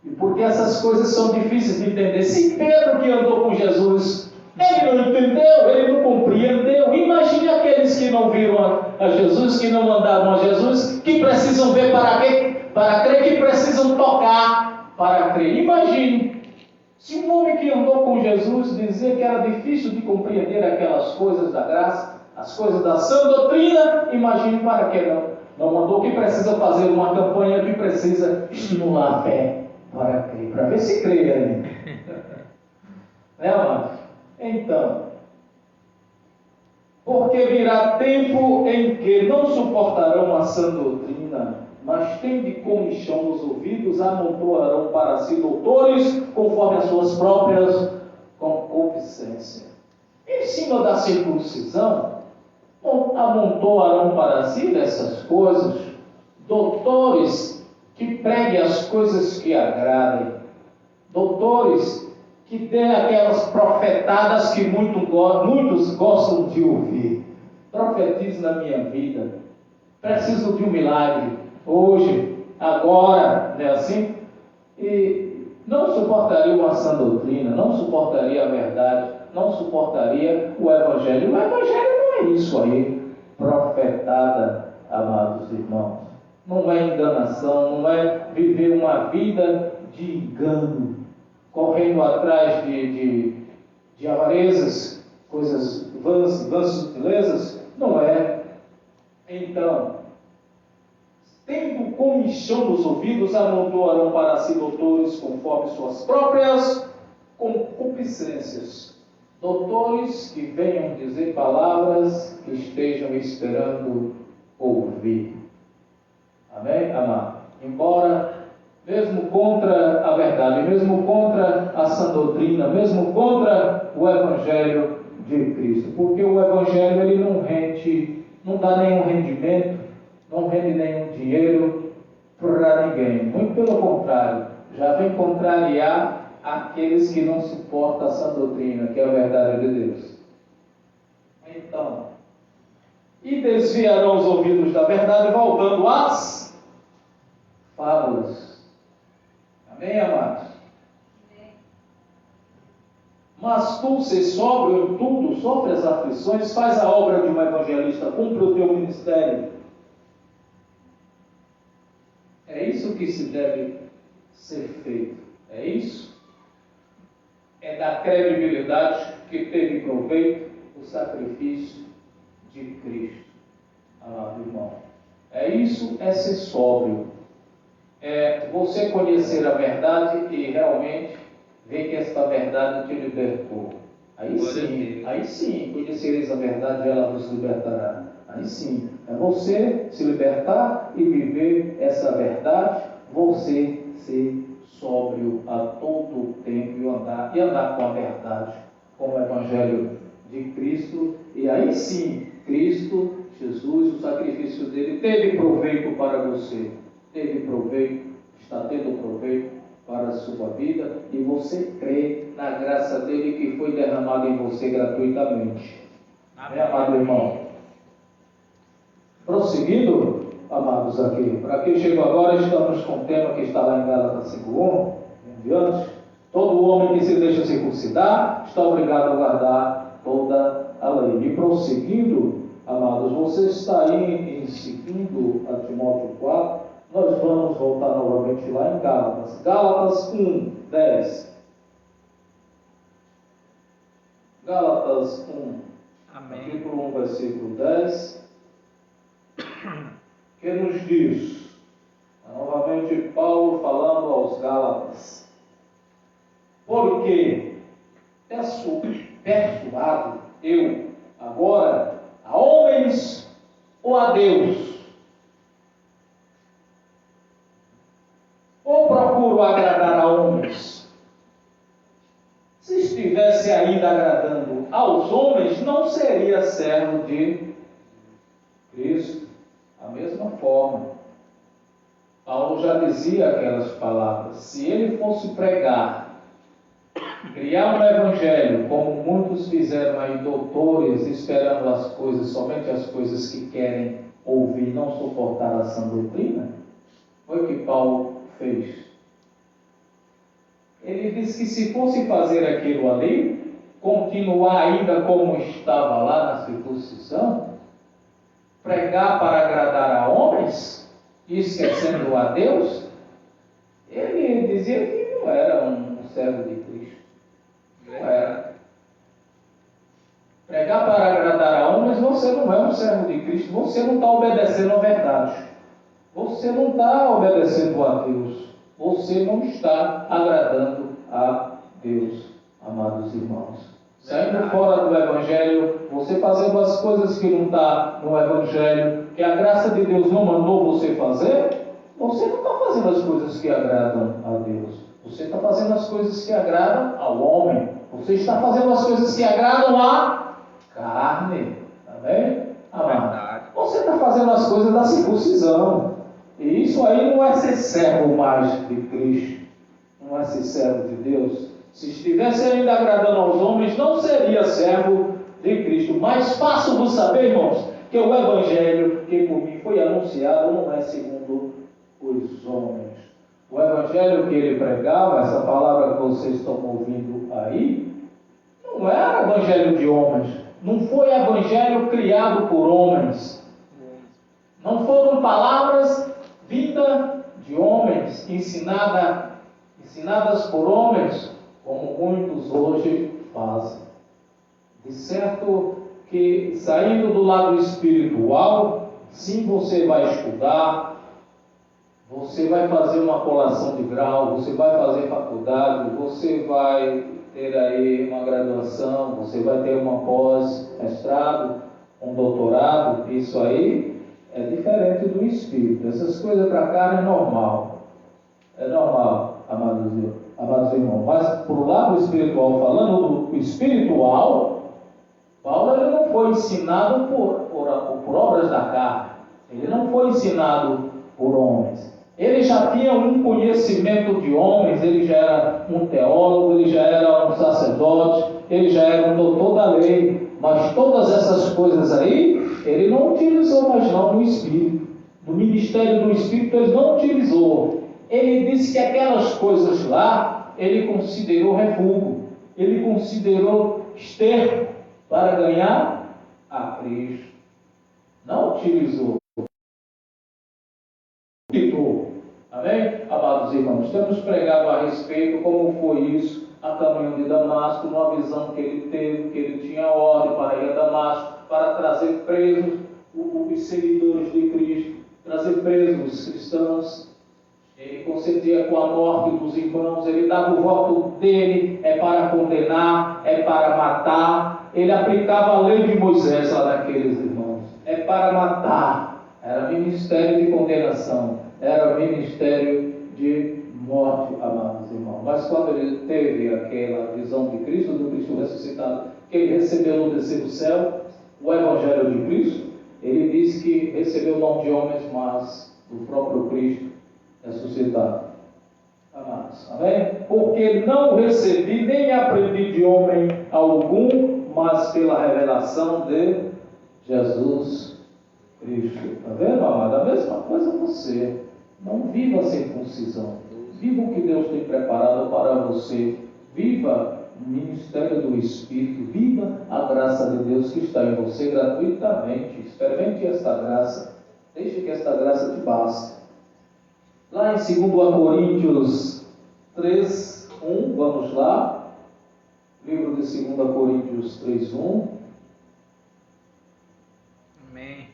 E porque essas coisas são difíceis de entender. Se Pedro, que andou com Jesus, ele não entendeu, ele não compreendeu. Imagine aqueles que não viram a Jesus, que não andaram a Jesus, que precisam ver para quê? Para crer, que precisam tocar para crer. Imagine, se um homem que andou com Jesus dizia que era difícil de compreender aquelas coisas da graça, as coisas da sã doutrina, imagine para que não andou, que precisa fazer uma campanha, que precisa estimular a fé para crer, para ver se crê ainda. Né, amado? Então, porque virá tempo em que não suportarão a sã doutrina, mas tende comichão nos ouvidos, amontoarão para si doutores, conforme as suas próprias concupiscências. Em cima da circuncisão, amontoarão para si dessas coisas, doutores que preguem as coisas que agradem, doutores que dêem aquelas profetadas que muitos gostam de ouvir. Profetize na minha vida, preciso de um milagre, hoje, agora, não é assim? E não suportaria uma sã doutrina, não suportaria a verdade, não suportaria o Evangelho. O Evangelho não é isso aí, profetada, amados irmãos. Não é enganação, não é viver uma vida de engano, correndo atrás de avarezas, coisas vãs sutilezas, não é. Então, tendo comichão nos ouvidos, amontoarão para si doutores conforme suas próprias concupiscências. Doutores que venham dizer palavras que estejam esperando ouvir. Amém, amado? Embora, mesmo contra a verdade, mesmo contra a sã doutrina, mesmo contra o Evangelho de Cristo, porque o Evangelho ele não rende, não dá nenhum rendimento, não rende nenhum dinheiro para ninguém. Muito pelo contrário, já vem contrariar aqueles que não suportam a sã doutrina, que é a verdade de Deus. Então, e desviarão os ouvidos da verdade, voltando às fábulas. Amém, amados? Amém. Mas tu, ser sóbrio em tudo, sofre as aflições, faz a obra de um evangelista, cumpre o teu ministério. É isso que se deve ser feito. É isso? É da credibilidade que teve proveito o sacrifício de Cristo. Amado irmão. É isso, é ser sóbrio. É você conhecer a verdade e realmente ver que esta verdade te libertou. Aí sim, conhecereis a verdade e ela vos libertará. Aí sim, é você se libertar e viver essa verdade, você ser sóbrio a todo o tempo e andar com a verdade, com o Evangelho de Cristo. E aí sim, Cristo, Jesus, o sacrifício dele teve proveito para você. Teve proveito, está tendo proveito para a sua vida, e você crê na graça dele que foi derramada em você gratuitamente. Amém, amado irmão? Prosseguindo, amados, aqui, para quem chegou agora, estamos com o tema que está lá em Gálatas 5:1 em diante. Todo homem que se deixa circuncidar está obrigado a guardar toda a lei. E prosseguindo, amados, você está aí em 2 Timóteo 4, nós vamos voltar novamente lá em Gálatas. Gálatas 1:10. Gálatas 1, Amém. Capítulo 1, versículo 10. Que nos diz, novamente Paulo falando aos Gálatas: porque persuado eu agora a homens ou a Deus? Ou procuro agradar a homens? agradando aos homens, não seria servo de Cristo. Da mesma forma, Paulo já dizia aquelas palavras: se ele fosse pregar, criar um evangelho, como muitos fizeram aí, doutores, esperando as coisas, somente as coisas que querem ouvir, não suportar a sã doutrina, foi o que Paulo fez. Ele disse que se fosse fazer aquilo ali, continuar ainda como estava lá na circuncisão, pregar para agradar a homens, esquecendo a Deus, ele dizia que não era um servo de Cristo. Não era. Pregar para agradar a homens, você não é um servo de Cristo, você não está obedecendo a verdade. Você não está obedecendo a Deus. Você não está agradando a Deus, amados irmãos. Saindo fora do Evangelho, você fazendo as coisas que não está no Evangelho, que a graça de Deus não mandou você fazer, você não está fazendo as coisas que agradam a Deus. Você está fazendo as coisas que agradam ao homem. Você está fazendo as coisas que agradam à carne. Amém? Amém. Você está fazendo as coisas da circuncisão. E isso aí não é ser servo mais de Cristo. Não é ser servo de Deus. Se estivesse ainda agradando aos homens, não seria servo de Cristo. Mas faço-vos saber, irmãos, que o Evangelho que por mim foi anunciado não é segundo os homens. O Evangelho que ele pregava, essa palavra que vocês estão ouvindo aí, não era Evangelho de homens. Não foi Evangelho criado por homens. Não foram palavras vindas de homens, ensinadas por homens, como muitos hoje fazem. De certo que, saindo do lado espiritual, sim, você vai estudar, você vai fazer uma colação de grau, você vai fazer faculdade, você vai ter aí uma graduação, você vai ter uma pós-mestrado, um doutorado. Isso aí é diferente do espírito. Essas coisas para cá é normal. É normal, amados irmãos. Mas por lado espiritual, falando do espiritual, Paulo ele não foi ensinado por obras da carne. Ele não foi ensinado por homens. Ele já tinha um conhecimento de homens, ele já era um teólogo, ele já era um sacerdote, ele já era um doutor da lei. Mas todas essas coisas aí, ele não utilizou mais não no Espírito. No ministério do Espírito ele não utilizou. Ele disse que aquelas coisas lá, ele considerou refúgio, ele considerou esterco para ganhar a Cristo. Não utilizou. Amém? Amados irmãos, temos pregado a respeito como foi isso a caminho de Damasco, numa visão que ele teve, que ele tinha ordem para ir a Damasco, para trazer presos os seguidores de Cristo, trazer presos os cristãos. Ele concedia com a morte dos irmãos, ele dava o voto dele, é para condenar, é para matar. Ele aplicava a lei de Moisés lá naqueles irmãos, é para matar. Era ministério de condenação, era ministério de morte, amados irmãos. Mas quando ele teve aquela visão de Cristo, do Cristo ressuscitado, que ele recebeu no terceiro céu, o Evangelho de Cristo, ele diz que recebeu não de homens, mas do próprio Cristo ressuscitado. Amados, amém? Porque não recebi nem aprendi de homem algum, mas pela revelação de Jesus Cristo. Está vendo, amado? A mesma coisa você. Não viva sem circuncisão. Viva o que Deus tem preparado para você. Viva o ministério do Espírito. Viva a graça de Deus que está em você gratuitamente. Experimente esta graça. Deixe que esta graça te baste. Lá em 2 Coríntios 3, 1, vamos lá. Livro de 2 Coríntios 3, 1. Amém.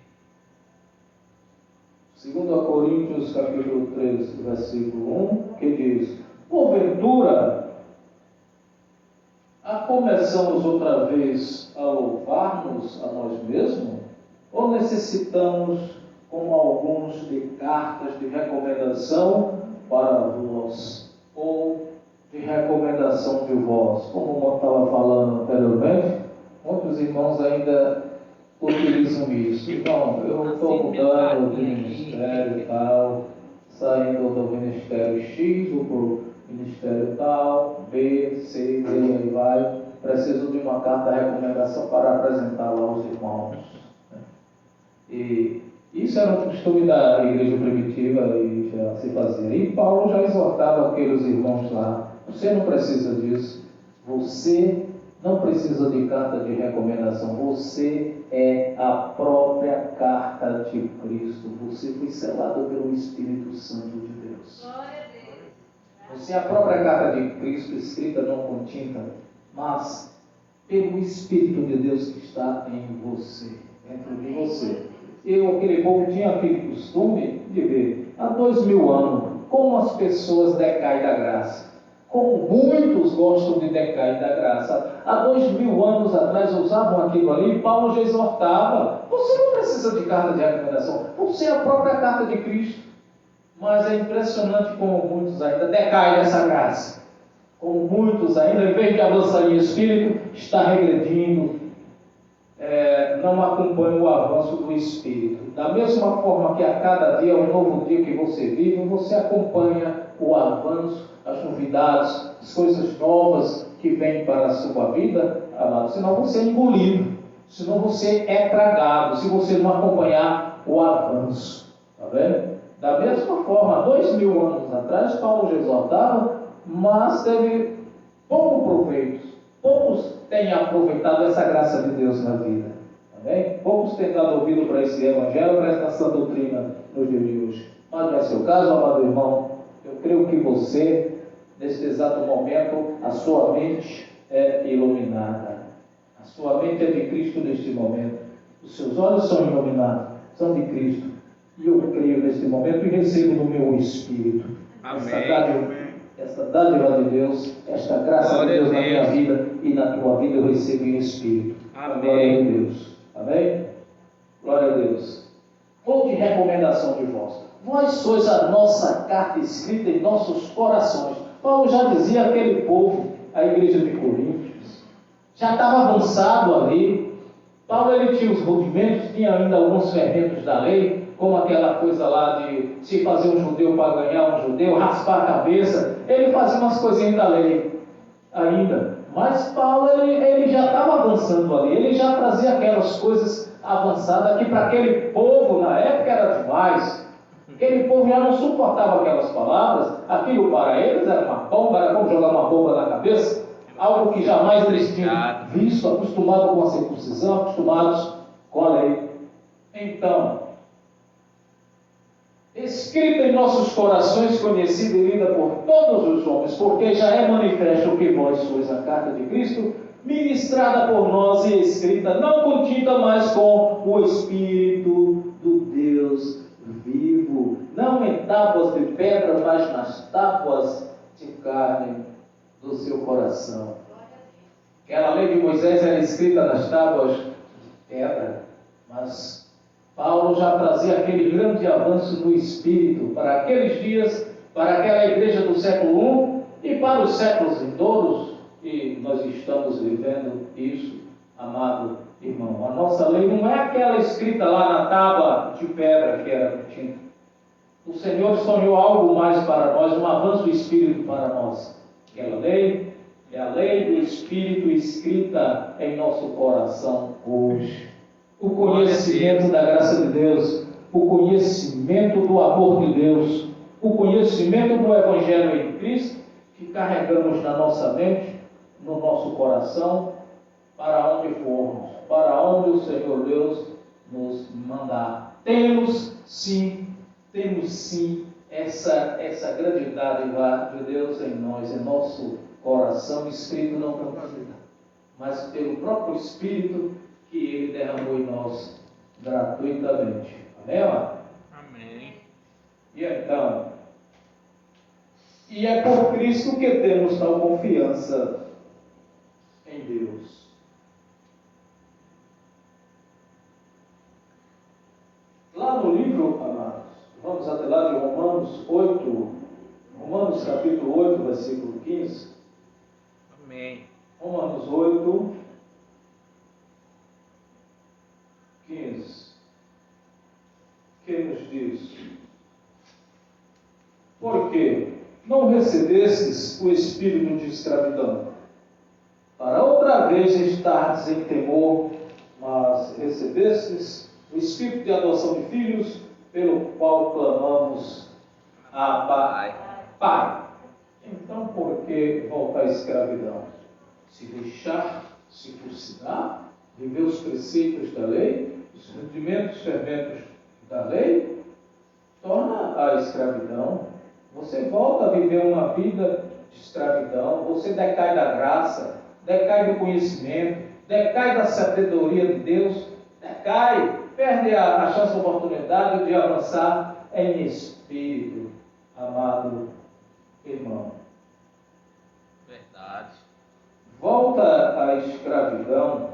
2 Coríntios capítulo 3, versículo 1, que diz: porventura, começamos outra vez a louvar-nos a nós mesmos? Ou necessitamos, como alguns, de cartas de recomendação para vós? Ou de recomendação de voz. Como eu estava falando anteriormente, muitos irmãos ainda utilizam isso. Então, eu estou mudando de ministério e tal, saindo do ministério X, vou para o ministério tal, B, C, D, aí vai. Preciso de uma carta de recomendação para apresentá-la aos irmãos. E isso era um costume da igreja primitiva e já se fazia. E Paulo já exortava aqueles irmãos lá: você não precisa disso, você não precisa de carta de recomendação, você é a própria carta de Cristo, você foi selado pelo Espírito Santo de Deus. Você é a própria carta de Cristo, escrita não com tinta, mas pelo Espírito de Deus que está em você, dentro de você. Aquele povo tinha aquele costume de ver, há 2000 anos, como as pessoas decaem da graça. Como muitos gostam de decair da graça. Há 2000 anos atrás usavam aquilo ali e Paulo já exortava. Você não precisa de carta de recomendação, você é a própria carta de Cristo. Mas é impressionante como muitos ainda decaem dessa graça. Como muitos ainda, em vez de avançar em espírito, está regredindo, não acompanha o avanço do Espírito. Da mesma forma que a cada dia, um novo dia que você vive, você acompanha o avanço, as novidades, as coisas novas que vêm para a sua vida, amado. Senão você é engolido, senão você é tragado, se você não acompanhar o avanço. Está vendo? Da mesma forma, 2000 anos atrás, Paulo já exortava, mas teve pouco proveito. Poucos têm aproveitado essa graça de Deus na vida. Amém? Poucos têm dado ouvido para esse evangelho, para essa doutrina no dia de hoje. Mas não é seu caso, amado irmão. Eu creio que você, neste exato momento, a sua mente é iluminada. A sua mente é de Cristo neste momento. Os seus olhos são iluminados, são de Cristo. E eu creio neste momento e recebo no meu espírito esta dádiva de Deus, esta graça de Deus na minha vida e na tua vida eu recebo em espírito. Amém. Glória a Deus. Amém? Glória a Deus. Ou de recomendação de vós. Vós sois a nossa carta escrita em nossos corações. Paulo já dizia àquele povo, a igreja de Coríntios, já estava avançado ali. Paulo ele tinha os rudimentos, tinha ainda alguns fermentos da lei, como aquela coisa lá de se fazer um judeu para ganhar um judeu, raspar a cabeça. Ele fazia umas coisinhas da lei ainda. Mas Paulo ele já estava avançando ali, ele já trazia aquelas coisas avançadas que para aquele povo na época era demais. Aquele povo já não suportava aquelas palavras, aquilo para eles era uma bomba, era como jogar uma bomba na cabeça, algo que jamais eles tinham visto, acostumados com a circuncisão, acostumados com a lei. Então, escrita em nossos corações, conhecida e lida por todos os homens, porque já é manifesto que vós sois a carta de Cristo, ministrada por nós e escrita, não com tinta, mas com o Espírito do Deus vivo, não em tábuas de pedra, mas nas tábuas de carne do seu coração. Aquela lei de Moisés era escrita nas tábuas de pedra, mas Paulo já trazia aquele grande avanço no Espírito para aqueles dias, para aquela igreja do século I e para os séculos vindouros, e nós estamos vivendo isso, amado irmão. A nossa lei não é aquela escrita lá na tábua de pedra que era com tinta. O Senhor sonhou algo mais para nós, um avanço do Espírito para nós. Aquela lei é a lei do Espírito escrita em nosso coração hoje. O conhecimento da graça de Deus, o conhecimento do amor de Deus, o conhecimento do Evangelho em Cristo, que carregamos na nossa mente, no nosso coração, para onde formos, para onde o Senhor Deus nos mandar. Temos sim essa grande dádiva de Deus em nós, em nosso coração, escrito não por vida, mas pelo próprio Espírito que Ele derramou em nós gratuitamente. Amém, amado? Amém. E então, é por Cristo que temos tal confiança em Deus. Lá no livro, amados, vamos até lá de Romanos 8, Romanos capítulo 8, versículo 15. Amém. Romanos 8, 15. Que nos diz: porque não recebestes o espírito de escravidão, para outra vez estardes em temor, mas recebestes o espírito de adoção de filhos, pelo qual clamamos: Abba, Pai. Então, por que voltar à escravidão? Se deixar circuncidar, viver os preceitos da lei, os rudimentos fermentos da lei, torna a escravidão. Você volta a viver uma vida de escravidão, você decai da graça, decai do conhecimento, decai da sabedoria de Deus, decai, perde a chance, a oportunidade de avançar em espírito, amado irmão. Verdade. Volta à escravidão,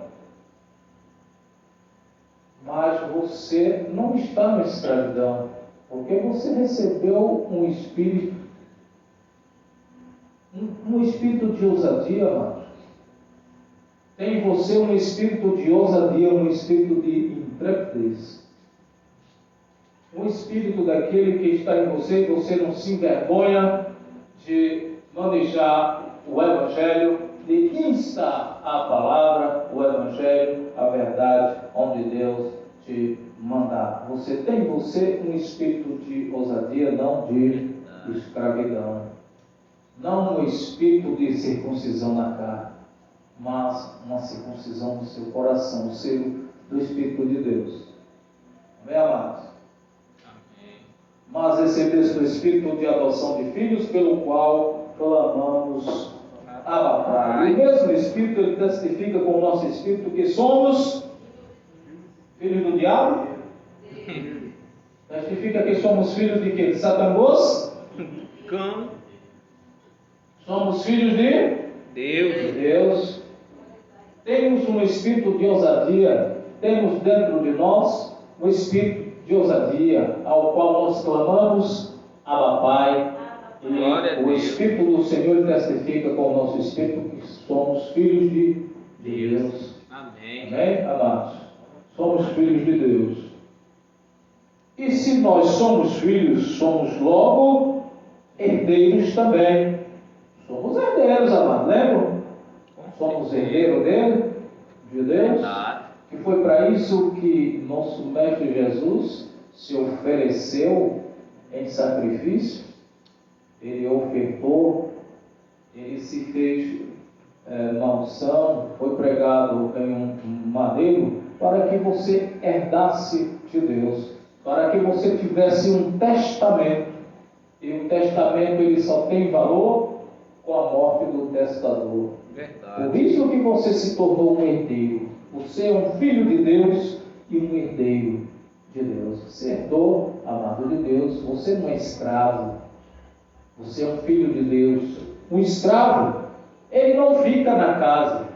mas você não está na escravidão, porque você recebeu um espírito de ousadia, amados. Tem em você um espírito de ousadia, um espírito de intrepidez. Um espírito daquele que está em você, e você não se envergonha de manejar o Evangelho, de instar a palavra, o Evangelho, a verdade, onde Deus te mandar. Você tem em você um espírito de ousadia, não de escravidão. Não um espírito de circuncisão na carne, mas uma circuncisão no seu coração, o selo do Espírito de Deus. Amém, amados? Amém. Mas recebeste o Espírito de adoção de filhos, pelo qual clamamos Abba, Pai. E o mesmo Espírito, ele testifica com o nosso Espírito que somos filhos do diabo. Testifica que somos filhos de quê? De Satanás? Cão. Somos filhos de Deus. Deus. Temos um espírito de ousadia, temos dentro de nós um espírito de ousadia, ao qual nós clamamos Abba, Pai. E o Espírito do Senhor testifica com o nosso espírito que somos filhos de Deus. Amém. Amém, amados? Somos filhos de Deus. E se nós somos filhos, somos logo herdeiros também. Somos herdeiros, amados, lembram? Somos herdeiros dele, de Deus. Que foi para isso que nosso Mestre Jesus se ofereceu em sacrifício. Ele ofertou, ele se fez uma unção, foi pregado em um madeiro para que você herdasse de Deus, para que você tivesse um testamento. E o testamento ele só tem valor com a morte do testador. Verdade. Por isso que você se tornou um herdeiro. Você é um filho de Deus e um herdeiro de Deus. Você herdou, amado de Deus. Você não é escravo. Você é um filho de Deus. Um escravo, ele não fica na casa,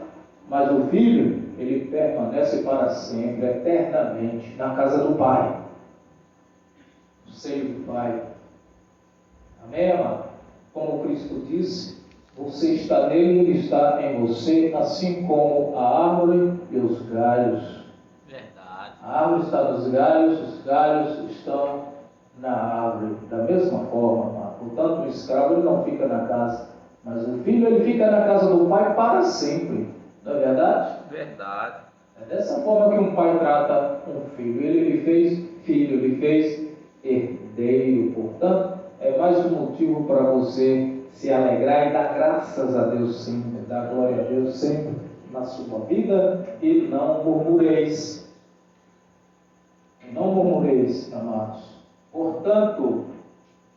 mas o filho, ele permanece para sempre, eternamente, na casa do Pai, no seio do Pai. Amém, amado? Como Cristo disse, você está nele e ele está em você, assim como a árvore e os galhos. Verdade. A árvore está nos galhos, os galhos estão na árvore. Da mesma forma, amado. Portanto, o escravo ele não fica na casa, mas o filho ele fica na casa do pai para sempre. Não é verdade? Verdade. É dessa forma que um pai trata um filho. Ele fez filho, ele fez herdeiro. Portanto, é mais um motivo para você se alegrar e dar graças a Deus sempre, dar glória a Deus sempre na sua vida e não murmureis. Não murmureis, amados. Portanto,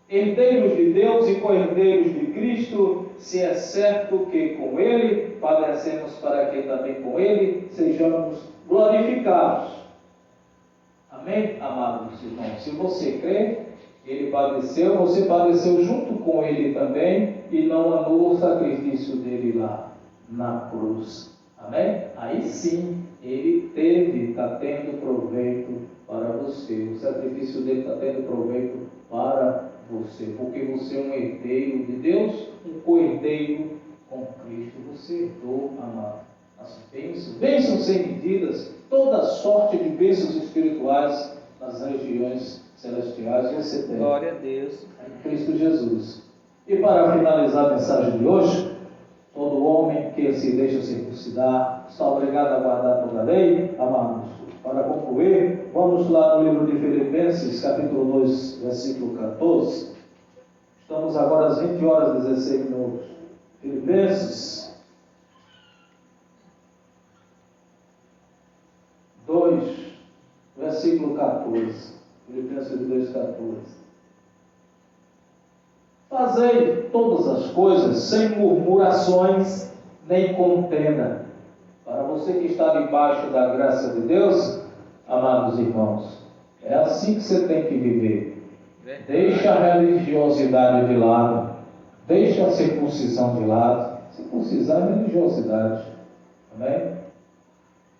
herdeiros de Deus e co-herdeiros de Cristo, se é certo que com Ele padecemos, para que também com Ele sejamos glorificados. Amém, amados irmãos? Se você crê, Ele padeceu, você padeceu junto com Ele também, e não anula o sacrifício dele lá na cruz. Amém? Aí sim, Ele está tendo proveito para você. O sacrifício dele está tendo proveito para você, porque você é um herdeiro de Deus, um co-herdeiro com Cristo. Você herdou, amado, as bênçãos sem medidas, toda sorte de bênçãos espirituais nas regiões celestiais você tem. Glória a Deus. Em Cristo Jesus. E para finalizar a mensagem de hoje, todo homem que se deixa circuncidar está obrigado a guardar toda a lei, amados. Para concluir, vamos lá no livro de Filipenses, capítulo 2, versículo 14. Estamos agora às 20 horas e 16 minutos. Filipenses 2, versículo 14. Filipenses 2, 14. Fazei todas as coisas sem murmurações nem contenda. Para você que está debaixo da graça de Deus, amados irmãos, é assim que você tem que viver. Deixa a religiosidade de lado, deixa a circuncisão de lado. Circuncisão é religiosidade. Amém?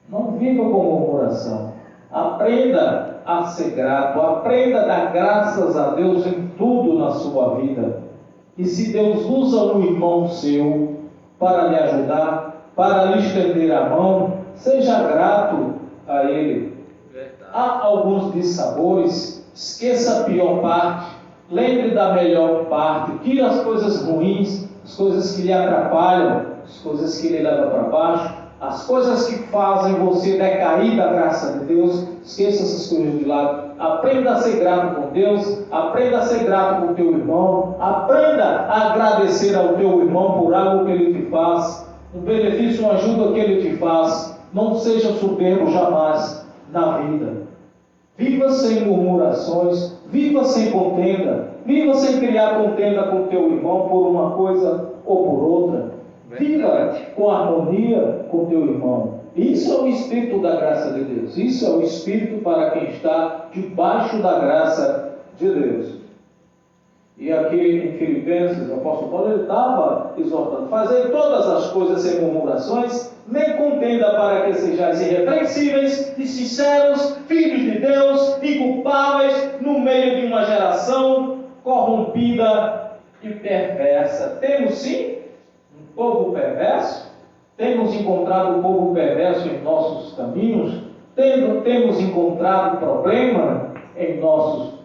Não viva com murmuração. Aprenda a ser grato, aprenda a dar graças a Deus em tudo na sua vida. E se Deus usa um irmão seu para lhe ajudar, para lhe estender a mão, seja grato a ele. Há alguns dissabores, esqueça a pior parte, lembre da melhor parte, tire as coisas ruins, as coisas que lhe atrapalham, as coisas que lhe levam para baixo, as coisas que fazem você decair da graça de Deus. Esqueça essas coisas de lado. Aprenda a ser grato com Deus, aprenda a ser grato com o teu irmão, aprenda a agradecer ao teu irmão por algo que ele te faz, um benefício, uma ajuda que ele te faz. Não seja soberbo jamais na vida. Viva sem murmurações, viva sem contenda, viva sem criar contenda com o teu irmão por uma coisa ou por outra. Viva com harmonia com o teu irmão. Isso é o Espírito da graça de Deus. Isso é o Espírito para quem está debaixo da graça de Deus. E aqui em Filipenses, o apóstolo Paulo ele estava exortando: fazei todas as coisas sem murmurações, nem contenda, para que sejais irrepreensíveis e sinceros, filhos de Deus, inculpáveis, no meio de uma geração corrompida e perversa. Temos sim um povo perverso? Temos encontrado um povo perverso em nossos caminhos? Temos encontrado problema em nossos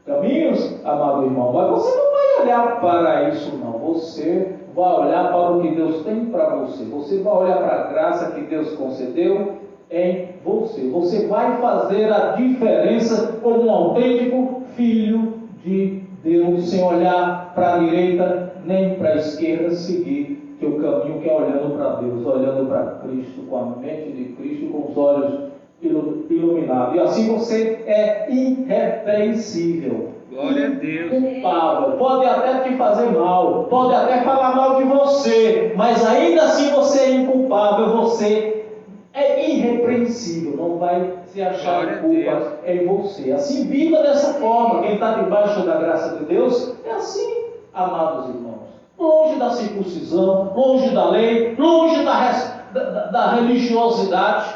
caminhos, amado irmão? Mas você não vai olhar para isso, não. Você vai olhar para o que Deus tem para você. Você vai olhar para a graça que Deus concedeu em você. Você vai fazer a diferença como um autêntico filho de Deus, sem olhar para a direita nem para a esquerda, seguir teu caminho, que é olhando para Deus, olhando para Cristo, com a mente de Cristo, com os olhos iluminados. E assim você é irrepreensível. Glória a Deus. Culpável. Pode até te fazer mal, pode até falar mal de você, mas ainda assim você é inculpável, você é irrepreensível, não vai se achar culpa em você. Assim, viva dessa forma. Quem está debaixo da graça de Deus é assim, amados irmãos. Longe da circuncisão, longe da lei, longe da religiosidade.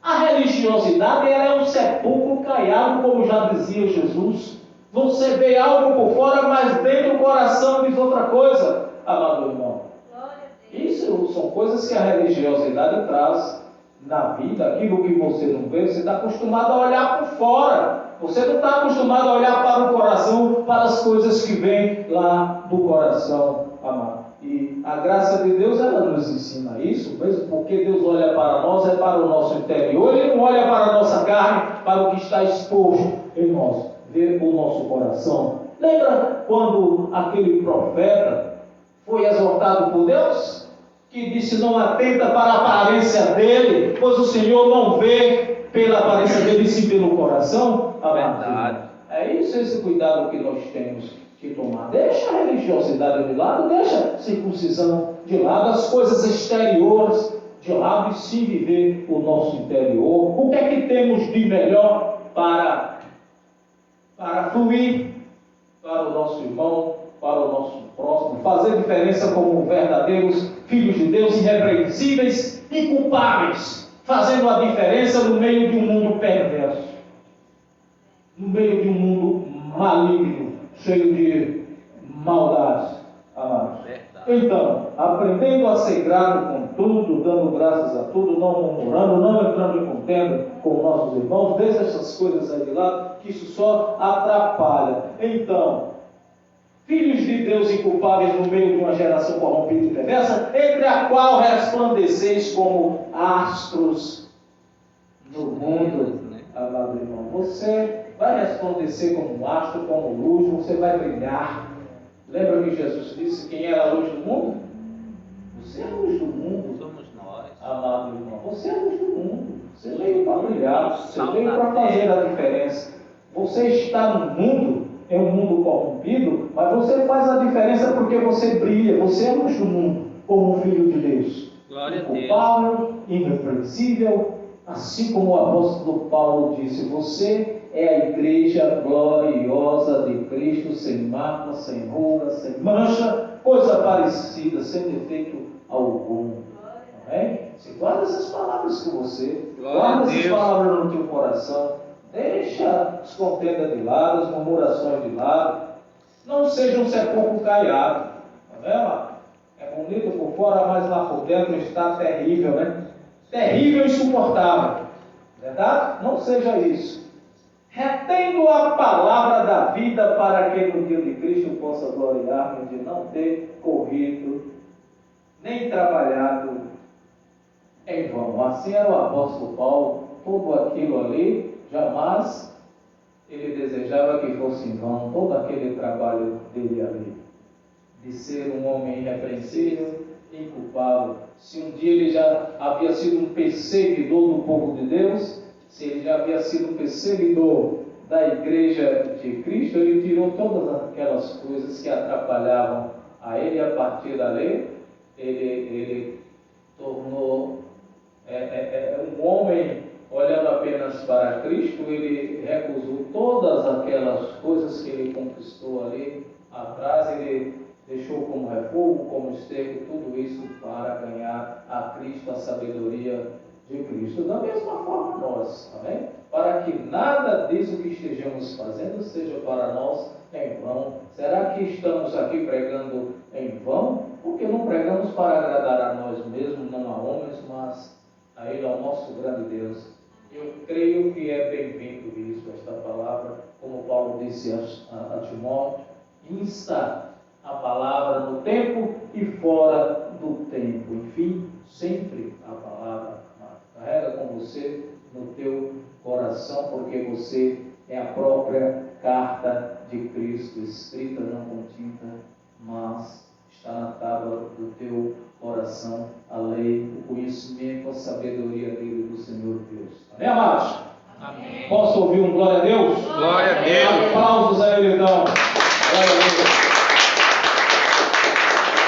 A religiosidade ela é um sepulcro caiado, como já dizia Jesus. Você vê algo por fora, mas dentro do coração diz outra coisa, amado irmão. Isso são coisas que a religiosidade traz na vida. Aquilo que você não vê, você está acostumado a olhar por fora. Você não está acostumado a olhar para o coração, para as coisas que vêm lá do coração, amado. E a graça de Deus, ela nos ensina isso, mesmo porque Deus olha para nós, é para o nosso interior. Ele não olha para a nossa carne, para o que está exposto em nós. Vê o nosso coração. Lembra quando aquele profeta foi exortado por Deus? Que disse: não atenta para a aparência dele, pois o Senhor não vê pela aparência dele, sim pelo coração. Verdade. É isso, esse cuidado que nós temos que tomar. Deixa a religiosidade de lado, deixa a circuncisão de lado, as coisas exteriores de lado, e sim viver o nosso interior. O que é que temos de melhor para fluir para o nosso irmão, para o nosso próximo, fazer diferença como verdadeiros filhos de Deus, irrepreensíveis, inculpáveis, fazendo a diferença no meio de um mundo perverso, no meio de um mundo maligno, cheio de maldades, amados. Verdade. Então, aprendendo a ser grato com tudo, dando graças a tudo, não murmurando, não entrando em contenda com nossos irmãos, deixa essas coisas aí de lado, que isso só atrapalha. Então, filhos de Deus inculpáveis no meio de uma geração corrompida e perversa, entre a qual resplandeceis como astros no mundo. Amado irmão, você vai resplandecer como um astro, como luz, você vai brilhar. Lembra que Jesus disse: quem era a luz do mundo? Você é a luz do mundo. Somos nós. Amado irmão, você é a luz do mundo. Você veio para brilhar, você veio para fazer a diferença. Você está no mundo, é um mundo corrompido, mas você faz a diferença porque você brilha. Você é a luz do mundo, como um filho de Deus. Glória a Deus. Inculpável, irrepreensível, assim como o apóstolo Paulo disse: você é a igreja gloriosa de Cristo, sem mácula, sem ruga, sem mancha, coisa parecida, sem defeito algum. Amém? Se guarda essas palavras com você, guarda essas palavras no teu coração, deixa as contendas de lado, as murmurações de lado, não seja um sepulcro caiado. Tá vendo? É bonito por fora, mas lá por dentro está terrível, né? Terrível e insuportável. Verdade? Não seja isso. Retendo a palavra da vida para que no dia de Cristo possa gloriar-me de não ter corrido, nem trabalhado em vão. Assim era o apóstolo Paulo. Tudo aquilo ali, jamais ele desejava que fosse em vão. Todo aquele trabalho dele ali, de ser um homem irrepreensível, inculpável. Se um dia ele já havia sido um perseguidor do povo de Deus, se ele já havia sido um perseguidor da igreja de Cristo, ele tirou todas aquelas coisas que atrapalhavam a ele. A partir dali, ele tornou um homem olhando apenas para Cristo. Ele recusou todas aquelas coisas que ele conquistou ali atrás. Ele deixou como refúgio, como esterco, tudo isso para ganhar a Cristo, a sabedoria de Cristo. Da mesma forma nós, amém? Para que nada disso que estejamos fazendo seja para nós em vão. Será que estamos aqui pregando em vão? Porque não pregamos para agradar a nós mesmos, não a homens, mas a Ele, ao nosso grande Deus. Eu creio que é bem-vindo isso, esta palavra, como Paulo disse a Timóteo: insta a palavra no tempo e fora do tempo. Enfim, sempre a palavra. Carrega com você no teu coração, porque você é a própria carta de Cristo, escrita não com tinta, mas está na tábua do teu coração a lei, o conhecimento, a sabedoria dele, do Senhor Deus. Amém, amados? Amém. Posso ouvir um glória a Deus? Glória a Deus. Aplausos a ele, então. Glória a Deus.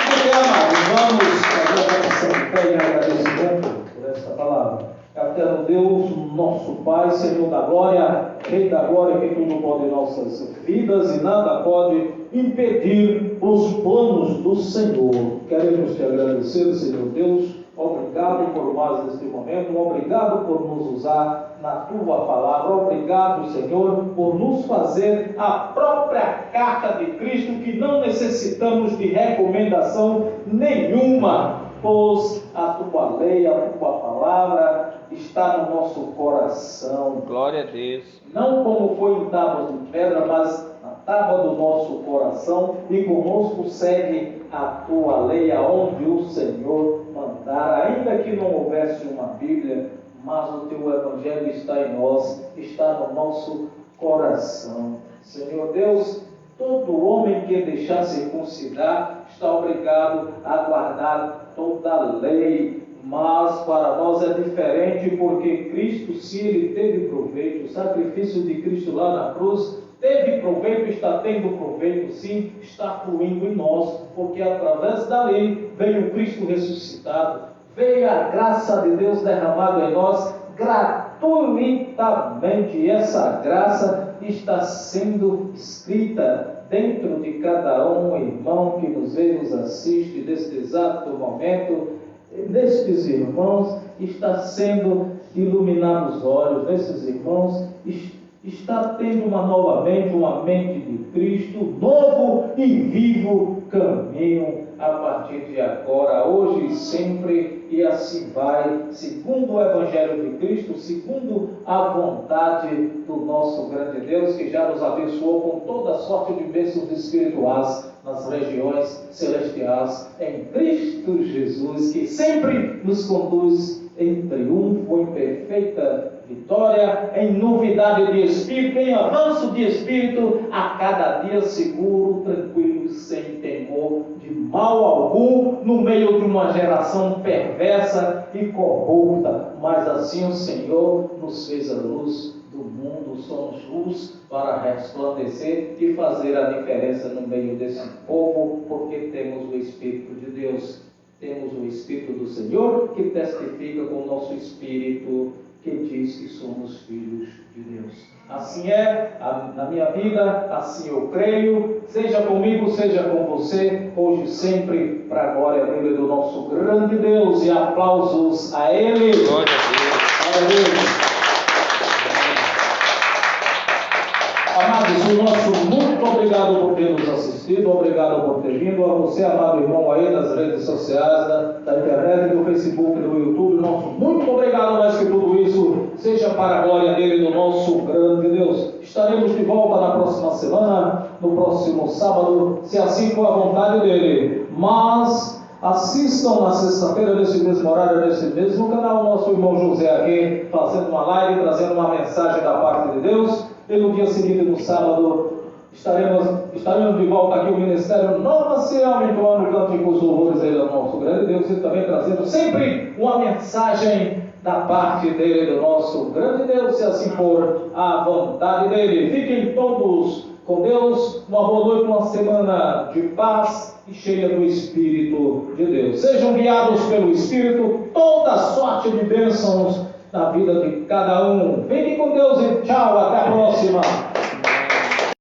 Muito bem, amados, vamos fazer a oração de fé em agradecimento por esta palavra. Eterno Deus, nosso Pai, Senhor da glória, Rei da glória, que tudo pode em nossas vidas e nada pode impedir os planos do Senhor. Queremos te agradecer, Senhor Deus. Obrigado por mais este momento, obrigado por nos usar na tua palavra, obrigado, Senhor, por nos fazer a própria carta de Cristo, que não necessitamos de recomendação nenhuma, pois a tua lei, a tua palavra está no nosso coração. Glória a Deus. Não como foi em tábuas de pedra, mas na tábua do nosso coração, e conosco segue a tua lei, aonde o Senhor mandar, ainda que não houvesse uma Bíblia, mas o teu Evangelho está em nós, está no nosso coração. Senhor Deus, todo homem que deixar circuncidar está obrigado a guardar toda a lei, mas para nós é diferente, porque Cristo, se ele teve proveito, o sacrifício de Cristo lá na cruz teve proveito, está tendo proveito, sim, está fluindo em nós, porque através da lei veio o Cristo ressuscitado, veio a graça de Deus derramada em nós gratuitamente, e essa graça está sendo escrita dentro de cada um, irmão que nos vê, nos assiste neste exato momento. Nestes irmãos está sendo iluminados os olhos, nesses irmãos está tendo uma mente de Cristo, novo e vivo caminho a partir de agora, hoje e sempre, e assim vai, segundo o Evangelho de Cristo, segundo a vontade do nosso grande Deus, que já nos abençoou com toda sorte de bênçãos espirituais nas regiões celestiais, em Cristo Jesus, que sempre nos conduz em triunfo, em perfeita vitória, em novidade de espírito, em avanço de espírito, a cada dia seguro, tranquilo, sem temor de mal algum, no meio de uma geração perversa e corrupta. Mas assim o Senhor nos fez a luz do mundo, somos luz para resplandecer e fazer a diferença no meio desse povo, porque temos o Espírito de Deus. Temos o Espírito do Senhor que testifica com o nosso Espírito, que diz que somos filhos de Deus. Assim é na minha vida, assim eu creio, seja comigo, seja com você, hoje e sempre, para a glória dele, do nosso grande Deus, e aplausos a Ele. Glória a Deus. Aleluia. Amados, o nosso muito obrigado por ter nos assistido, obrigado por ter vindo. A você, amado irmão, aí nas redes sociais, da internet, do Facebook, do YouTube, nosso muito obrigado, mas que tudo isso seja para a glória dele, do nosso grande Deus. Estaremos de volta na próxima semana, no próximo sábado, se assim for a vontade dele. Mas assistam na sexta-feira, nesse mesmo horário, nesse mesmo canal, nosso irmão José aqui, fazendo uma live, trazendo uma mensagem da parte de Deus. E no dia seguinte, no sábado, estaremos de volta aqui, o Ministério Nova Sião, entoando cânticos louvores dele ao nosso grande Deus, e também trazendo sempre uma mensagem da parte dele, do nosso grande Deus, se assim for a vontade dele. Fiquem todos com Deus, uma boa noite, uma semana de paz e cheia do Espírito de Deus. Sejam guiados pelo Espírito, toda sorte de bênçãos na vida de cada um. Fiquem com Deus e tchau, até a próxima.